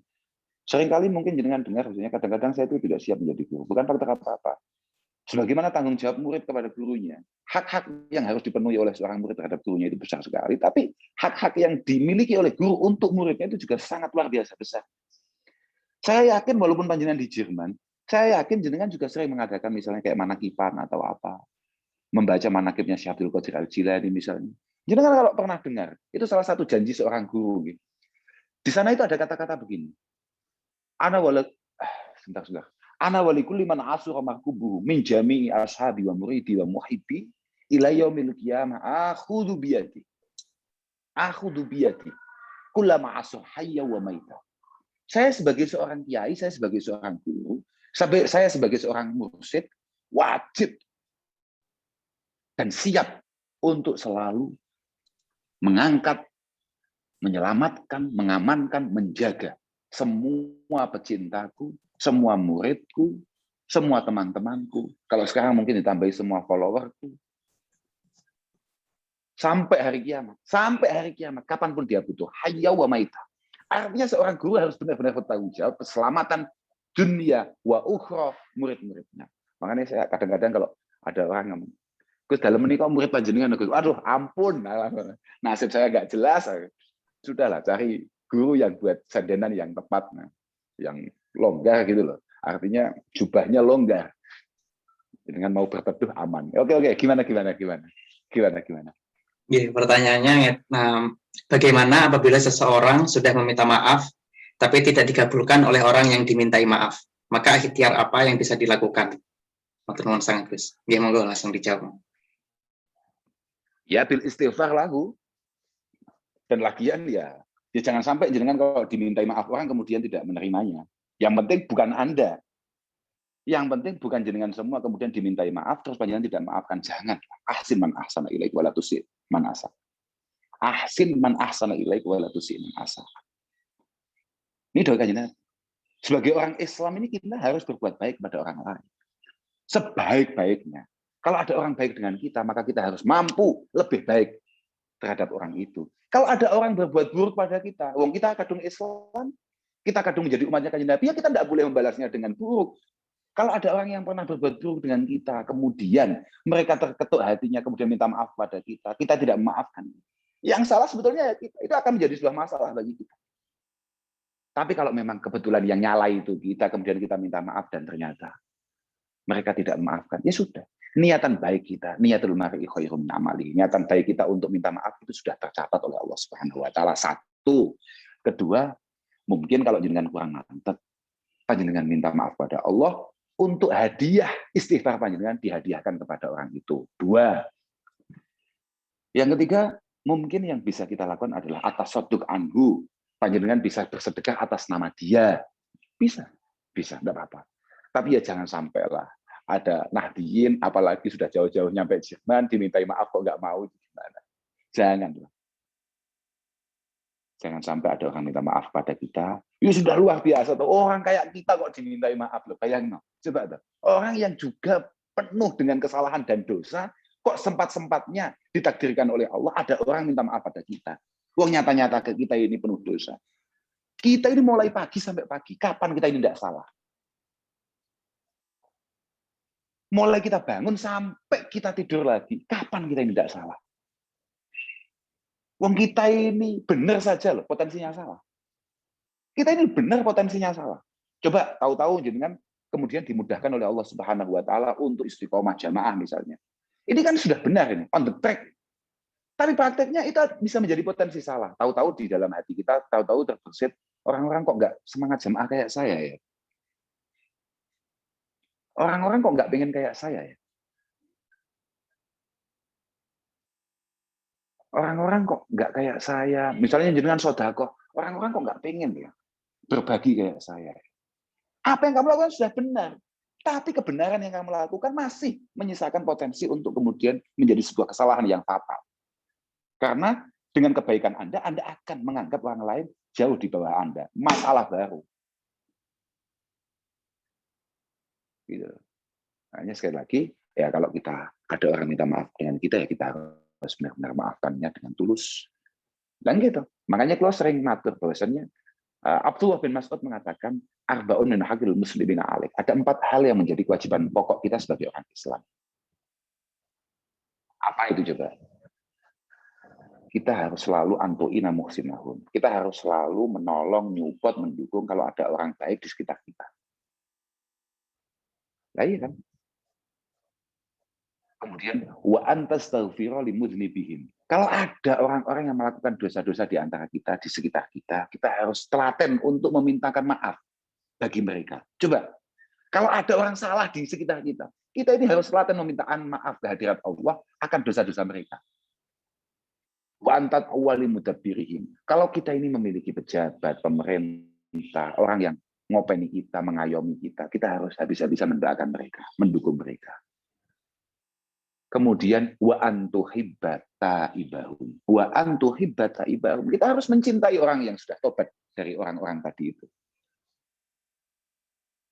seringkali mungkin jenengan dengar, maksudnya kadang-kadang saya itu tidak siap menjadi guru. Bukan faktor apa-apa. Sebagaimana tanggung jawab murid kepada gurunya, hak-hak yang harus dipenuhi oleh seorang murid terhadap gurunya itu besar sekali. Tapi hak-hak yang dimiliki oleh guru untuk muridnya itu juga sangat luar biasa besar. Saya yakin walaupun panjenengan di Jerman, saya yakin jenengan juga sering mengadakan misalnya kayak manakipan atau apa, membaca manakibnya Syekh Abdul Qadir Al-Jilani misalnya. Jenengan kalau pernah dengar, itu salah satu janji seorang guru. Gitu. Di sana itu ada kata-kata begini. Ana walikul liman asura markubuhu min jami'i ashabi wa muridi wa muhibbi ila yaumil qiyamah akhudhu biyadi. Akhudhu biyadi. Kullama asur hayya wa maita. Saya sebagai seorang kiai, saya sebagai seorang guru, saya sebagai seorang mursyid wajib dan siap untuk selalu mengangkat, menyelamatkan, mengamankan, menjaga semua pecintaku, semua muridku, semua teman-temanku. Kalau sekarang mungkin ditambahi semua followerku. Sampai hari kiamat, kapanpun dia butuh. Hayya wa maita. Artinya seorang guru harus benar-benar bertanggung jawab keselamatan dunia wa ukhra murid-muridnya. Makanya saya kadang-kadang kalau ada orang ngomong, Gus dalam ini kok murid panjenengan, aduh ampun, nasib saya nggak jelas. Sudahlah cari guru yang buat sandanan yang tepat, yang longgar gitu loh. Artinya jubahnya longgar. Dengan mau berteduh aman. Oke, gimana? Ya, pertanyaannya, bagaimana apabila seseorang sudah meminta maaf, tapi tidak dikabulkan oleh orang yang dimintai maaf? Maka ikhtiar apa yang bisa dilakukan? Matur sangat Gus. Ya, monggo langsung dijawab. Ya, bil istighfar lahu. Dan lagian ya jangan sampai jenengan kalau dimintai maaf orang kemudian tidak menerimanya. Yang penting bukan Anda. Yang penting bukan jenengan semua kemudian dimintai maaf terus panjenengan tidak maafkan. Jangan. Ahsin man ahsana ilaik wa la tusi man asa. Ahsin man ahsana ilaik wa la tusi man asa. Ini doa kanjeng Nabi. Sebagai orang Islam ini kita harus berbuat baik kepada orang lain. Sebaik-baiknya. Kalau ada orang baik dengan kita, maka kita harus mampu lebih baik terhadap orang itu. Kalau ada orang berbuat buruk pada kita, wong kita kadung Islam, kita kadung menjadi umatnya kanjeng Nabi, ya kita tidak boleh membalasnya dengan buruk. Kalau ada orang yang pernah berbuat buruk dengan kita, kemudian mereka terketuk hatinya, kemudian minta maaf pada kita, kita tidak memaafkan. Yang salah sebetulnya itu akan menjadi sebuah masalah bagi kita. Tapi kalau memang kebetulan yang nyala itu kita, kemudian kita minta maaf dan ternyata mereka tidak memaafkan, ya sudah. Niatan baik kita, niatul mar'i khairum min amali. Niatan baik kita untuk minta maaf itu sudah tercatat oleh Allah Subhanahu wa taala. Satu. Kedua, mungkin kalau jenengan kurang mantap, panjenengan minta maaf pada Allah untuk hadiah istighfar panjenengan dihadiahkan kepada orang itu. Dua. Yang ketiga, mungkin yang bisa kita lakukan adalah atas soduk anhu. Panjenengan bisa bersedekah atas nama dia. Bisa, enggak apa-apa. Tapi ya jangan sampailah ada Nahdiyin, apalagi sudah jauh-jauh nyampe Jerman, dimintai maaf kok nggak mau, gimana? Jangan sampai ada orang minta maaf pada kita. Itu sudah luar biasa tuh. Orang kayak kita kok dimintai maaf loh, bayangin. Coba tuh. Orang yang juga penuh dengan kesalahan dan dosa, kok sempat-sempatnya ditakdirkan oleh Allah ada orang minta maaf pada kita. Wong nyata-nyata ke kita ini penuh dosa. Kita ini mulai pagi sampai pagi, kapan kita ini tidak salah? Mulai kita bangun sampai kita tidur lagi. Kapan kita ini tidak salah? Wong kita ini benar saja loh, potensinya salah. Kita ini benar potensinya salah. Coba tahu-tahu jenengan kemudian dimudahkan oleh Allah Subhanahu wa taala untuk istiqomah jamaah misalnya. Ini kan sudah benar ini, on the track. Tapi prakteknya itu bisa menjadi potensi salah. Tahu-tahu di dalam hati kita, tahu-tahu terbersit, orang-orang kok nggak semangat jamaah kayak saya ya. Orang-orang kok nggak pengen kayak saya ya? Orang-orang kok nggak kayak saya? Misalnya jenengan sedekah, orang-orang kok nggak pengen ya berbagi kayak saya? Apa yang kamu lakukan sudah benar, tapi kebenaran yang kamu lakukan masih menyisakan potensi untuk kemudian menjadi sebuah kesalahan yang fatal. Karena dengan kebaikan Anda akan menganggap orang lain jauh di bawah Anda. Masalah baru. Gitu. Makanya sekali lagi, ya kalau kita ada orang minta maaf dengan kita, ya kita harus benar-benar maafkannya dengan tulus. Dan gitu. Makanya kalau sering matur bahwasannya Abdullah bin Mas'ud mengatakan arba'un min haqqil muslimina alaik. Ada 4 hal yang menjadi kewajiban pokok kita sebagai orang Islam. Apa itu coba? Kita harus selalu antu'ina muhsinahum. Kita harus selalu menolong, nyupport, mendukung kalau ada orang baik di sekitar kita. Nah, iya kan? Kemudian wa antastaghfira limudzunubihim. Kalau ada orang-orang yang melakukan dosa-dosa di antara kita, di sekitar kita, kita harus telaten untuk memintakan maaf bagi mereka. Coba, kalau ada orang salah di sekitar kita, kita ini harus telaten memintaan maaf ke hadirat Allah akan dosa-dosa mereka. Wa antat awwali mudabbirihim. Kalau kita ini memiliki pejabat, pemerintah, orang yang ngopeni kita, mengayomi kita, kita harus habis-habisan mendoakan mereka, mendukung mereka. Kemudian wa antuhibbat taibahum. Wa antuhibbat taibahum. Kita harus mencintai orang yang sudah tobat dari orang-orang tadi itu.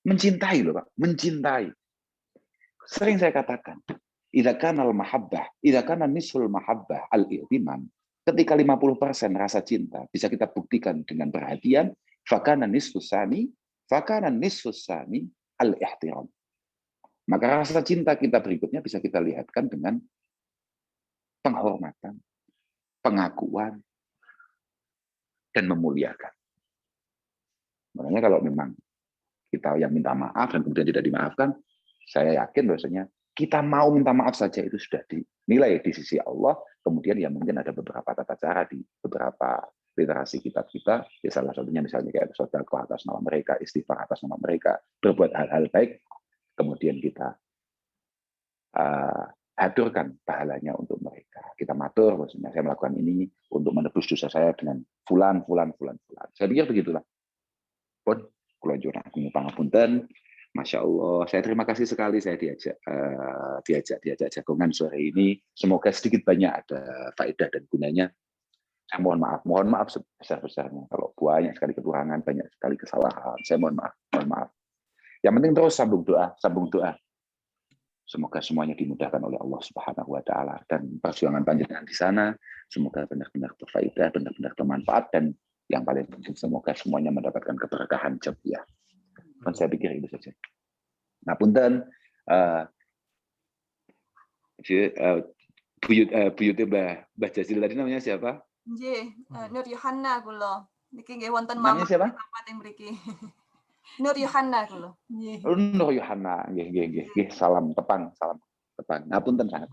Mencintai loh, Pak, mencintai. Sering saya katakan, idza kana al-mahabbah, idza kana nisful mahabbah al-i'timam. Ketika 50% rasa cinta bisa kita buktikan dengan perhatian, fakana nisfus sani al-ihtiram. Maka rasa cinta kita berikutnya bisa kita lihatkan dengan penghormatan, pengakuan, dan memuliakan. Makanya kalau memang kita yang minta maaf dan kemudian tidak dimaafkan, saya yakin bahwasanya kita mau minta maaf saja itu sudah dinilai di sisi Allah. Kemudian ya mungkin ada beberapa tata cara di beberapa literasi kitab kita. Ya salah satunya misalnya kayak sedekah atas nama mereka, istighfar atas nama mereka, berbuat hal-hal baik. Kemudian kita haturkan pahalanya untuk mereka. Kita matur, maksudnya saya melakukan ini untuk menebus dosa saya dengan fulan. Saya pikir begitulah. Pun kula njur pangapunten. Masya Allah, saya terima kasih sekali saya diajak jagongan sore ini. Semoga sedikit banyak ada faedah dan gunanya. Saya mohon maaf sebesar-besarnya. Kalau banyak sekali kekurangan, banyak sekali kesalahan, saya mohon maaf. Yang penting terus sambung doa. Semoga semuanya dimudahkan oleh Allah Subhanahu wa taala dan perjuangan panjenengan di sana semoga benar-benar berfaedah, benar-benar bermanfaat dan yang paling penting semoga semuanya mendapatkan keberkahan jamiah. Dan saya pikir itu saja. Nah, punten buyute Mbah Jazil tadi namanya siapa? Nggih, Nur Yohanna kula. Niki nggih wonten Namanya siapa? tempat yang mriki. Nur Yohanna kula. Nggih. Nur Yohanna, nggih. Salam tepang. Ngapunten sangat.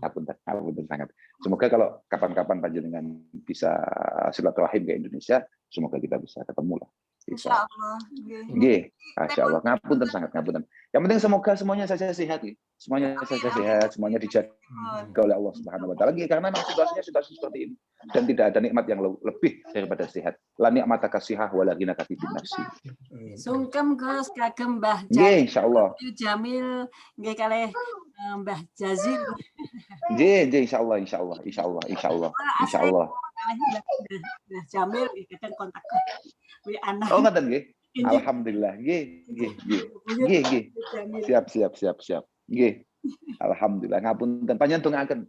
Semoga kalau kapan-kapan panjenengan bisa silaturahim ke Indonesia, semoga kita bisa ketemu lah. Insyaallah. Nggih. Masyaallah. Ngapunten. Yang penting semoga semuanya saja sehat. Semuanya saja sehat, semuanya dijaga oleh Allah Subhanahu wa taala. Karena memang situasinya situasi seperti ini dan tidak ada nikmat yang lebih daripada sehat. La ni'mata kasihah wala ghina ka bin nafsi. Sungkem Gus kagem Mbah Nggih, insyaallah. Jamil nggih kalih Mbah Jazil. Nggih, insyaallah. Mbah Jamil kadang kontak anak. Oh, ngoten nggih. Alhamdulillah. Nggih. Siap. Nggih. Alhamdulillah. Ngapunten panjenengan dongaken.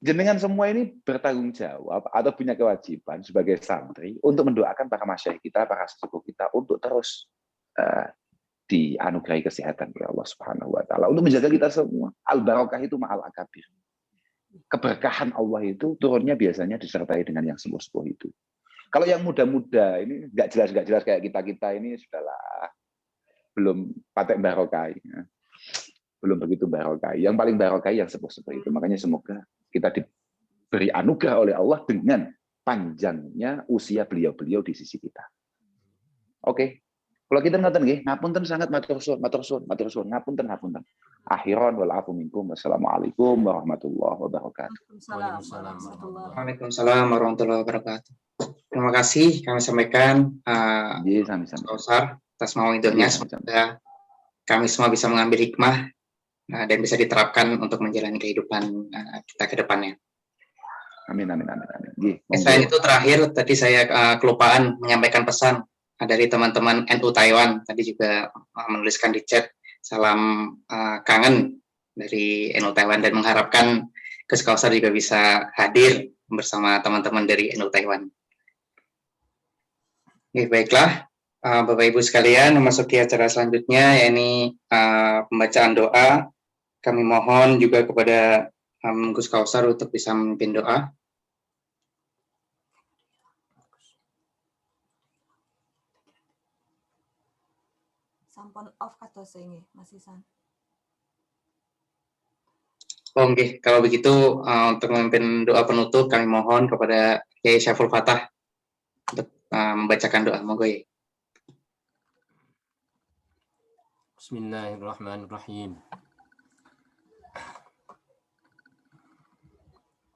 Jenengan semua ini bertanggung jawab atau punya kewajiban sebagai santri untuk mendoakan para masyayikh kita, para sesepuh kita untuk terus dianugerahi kesehatan oleh Allah Subhanahu wa taala untuk menjaga kita semua. Al-barakah itu ma'al akabir. Keberkahan Allah itu turunnya biasanya disertai dengan yang sepuh-sepuh itu. Kalau yang muda-muda ini nggak jelas kayak kita ini sudahlah belum patek barokah. Belum begitu barokah. Yang paling barokah yang sepuh-sepuh itu. Makanya semoga kita diberi anugerah oleh Allah dengan panjangnya usia beliau-beliau di sisi kita. Oke. Kalau kita ngaten nggih, ngapunten sangat matur suwun, ngapunten. Akhiran wal afu minkum. Wassalamualaikum warahmatullahi wabarakatuh. Waalaikumsalam warahmatullahi wabarakatuh. Terima kasih kami sampaikan Ustaz atas mauidahnya. Semoga kami semua bisa mengambil hikmah dan bisa diterapkan untuk menjalani kehidupan kita ke depannya. Amin, amin, amin, amin. Nggih, Selain monggo. itu terakhir tadi saya kelupaan menyampaikan pesan dari teman-teman NU Taiwan. Tadi juga menuliskan di chat salam kangen dari NU Taiwan dan mengharapkan Gus Kausar juga bisa hadir bersama teman-teman dari NU Taiwan. Oke, baiklah Bapak Ibu sekalian, memasuki acara selanjutnya yakni pembacaan doa. Kami mohon juga kepada Gus Kausar untuk bisa memimpin doa. Sampun off atau seingi masih san. Oke, kalau begitu untuk memimpin doa penutup kami mohon kepada Kiai Syaful Fatah untuk membacakan doa. Monggo ya. Bismillahirrahmanirrahim.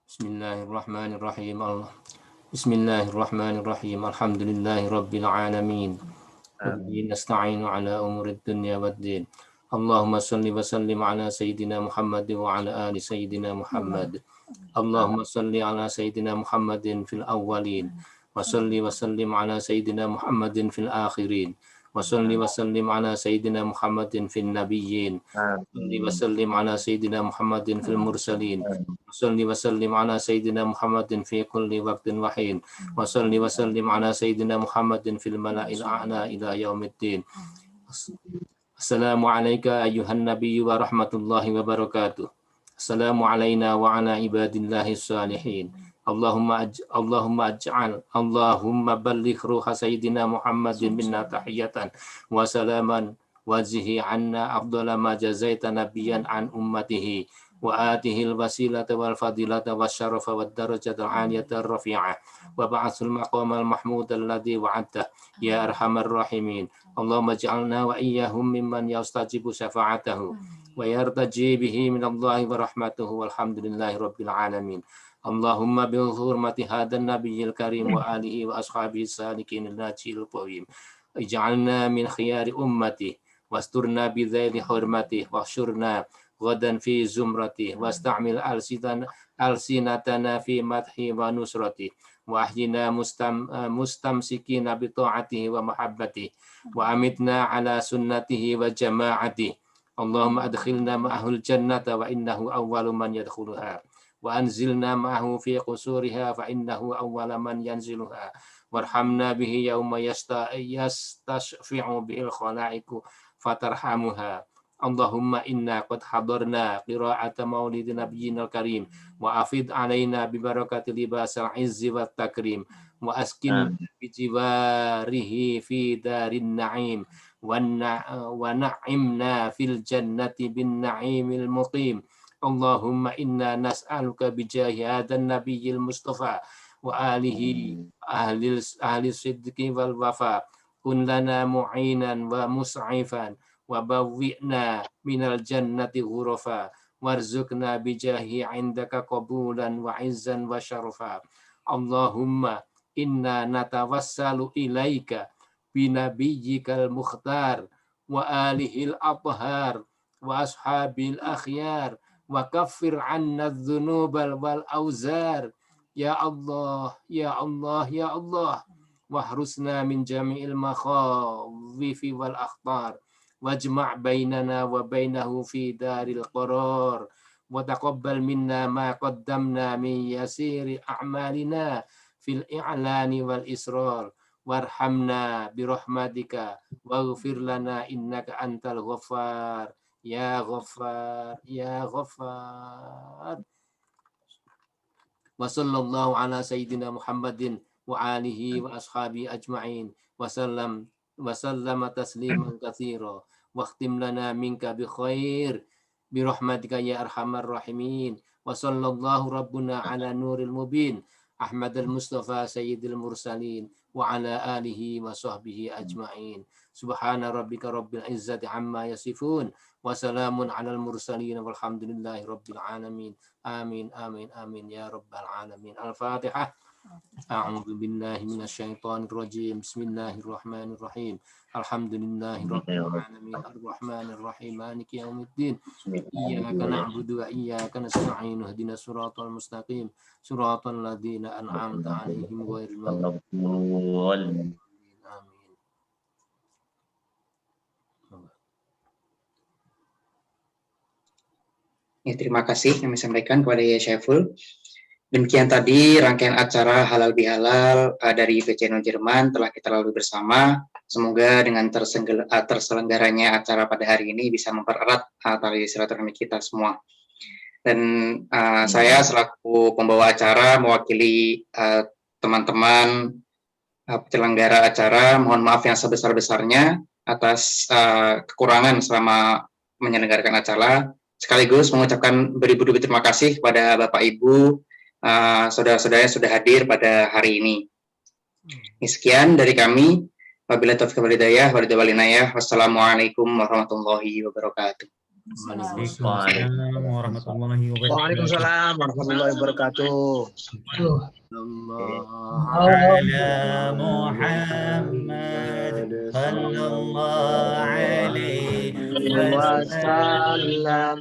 Bismillahirrahmanirrahim. Bismillahirrahmanirrahim. Alhamdulillahi rabbil alamin. Wabihi nasta'inu ala umurid dunya waddin. Allahumma salli wa sallim ala sayyidina Muhammad wa ala ali sayyidina Muhammad. Allahumma salli ala sayyidina Muhammadin fil awwalin wa salli wa sallim ala sayyidina Muhammadin fil akhirin wa salli wa sallim ala sayyidina Muhammadin fil nabiyyin wa salli wa sallim ala sayyidina Muhammadin fil mursalin wa salli wa sallim ala sayyidina Muhammadin fi kulli waqtin wa hin wa salli wa sallim ala sayyidina Muhammadin fil mala'il a'la ila yaumiddin. Assalamu alayka ayyuhan nabiyyu wa rahmatullahi wa barakatuh. Assalamu alayna wa ala ibadillahi salihin. Allahumma balligh ruha sayyidina Muhammadin minna tahiyatan wa salaman wazihi anna afdala ma jazaita nabiyyan an ummatihi wa atihil wasilata wal fadilata wasyarafa wad darajata al-aliyata ar-rafi'ah wa ba'athul maqamal mahmud alladhi wa'adta ya arhamar rahimin. Allahumma ij'alna wa iyyahum mimman yastajibu syafa'atahu wa yartaji bihi minallahi wa rahmatuhu walhamdulillahi rabbil alamin. Allahumma bil hurmati hadan nabiyil karim wa alihi wa ashabihi salikin al-najil qawim. Ij'alna min khiyari ummati wasturna bi dhaili hurmati wahsyurna ghadan fi zumrati wasta'mil alsinatana fi madhi wa nusrati wa ahyina mustamsikina bi ta'atihi wa mahabbati wa amitna ala sunnatihi wa jama'ati. Allahumma adkhilna ma'ahul jannata wa innahu awwalu man yadkhuluha wa anzilna ma'ahu fi qusuriha fa innahu awwala man yanziluha warhamna bihi yawma yastashfi'u bil khalaiqu fatarhamuha. Allahumma inna qad hadarna qira'ata maulidi nabiyyina al-karim wa afid alaina bi barakati libasal izzi wat takrim wa askin bi jiwarihi fi darin na'im wa na'imna fil jannati bin na'imil muqim. Allahumma inna nas'aluka bijahi hadan nabiyyil mustafa wa alihi ahli sidqi wal wafa kun lana mu'inan wa mus'ifan wa bawwi'na minal jannati ghurafa warzuqna bijahi indaka qabulan wa izzan wa syarafa. Allahumma inna natawassalu ilaika binabiyyikal mukhtar wa alihil athhar wa ashabil akhyar wa kaffir anna dzunubal wal auzar. Ya Allah, ya Allah, ya Allah, wahrusna min jami'il makhawwifi wal akhtar wajma' bainana wa bainahu fi daril qarar wa taqabbal minna ma qaddamna min yasiri a'malina fil i'lani wal israr warhamna birahmatika waghfir lana innaka antal ghaffar ya ghaffar ya ghaffar. Wa sallallahu ala sayyidina Muhammadin wa alihi wa ashabihi ajma'in wa sallama tasliman katsira wa khtim lana minka bi khair bi rahmatika ya arhamar rahimin. Wa sallallahu rabbuna ala nuril mubin Ahmad al-Mustafa sayyidil mursalin wa ala alihi wa sahbihi ajma'in. Subhana rabbika rabbil izzati amma yasifun wa salamun alal mursalin walhamdulillahi rabbil alamin. Amin amin amin ya rabbal alamin. Al-Fatihah. A'udzu billahi minasyaitonir rajim. Bismillahirrahmanirrahim. Alhamdulillahirabbil alamin arrahmanir rahim maliki yaumiddin. Iyyaka na'budu wa iyyaka nasta'in ihdinas siratal mustaqim siratal ladzina an'amta 'alaihim ghairil maghdubi 'alaihim. Amin. Ya, terima kasih kami sampaikan kepada Yaya Syaiful. Demikian tadi rangkaian acara Halal Bihalal dari PCNU Jerman telah kita lalui bersama. Semoga dengan terselenggaranya acara pada hari ini bisa mempererat tali silaturahmi kita semua. Dan saya selaku pembawa acara mewakili teman-teman penyelenggara acara, mohon maaf yang sebesar-besarnya atas kekurangan selama menyelenggarakan acara. Sekaligus mengucapkan beribu-ribu terima kasih kepada Bapak Ibu, saudara-saudara yang sudah hadir pada hari ini. Sekian dari kami. Wabillahi taufiq wal hidayah, wassalamualaikum warahmatullahi wabarakatuh. Waalaikumsalam warahmatullahi wabarakatuh. Waalaikumsalam warahmatullahi wabarakatuh. Ala Muhammad sallallahu alaihi wasallam.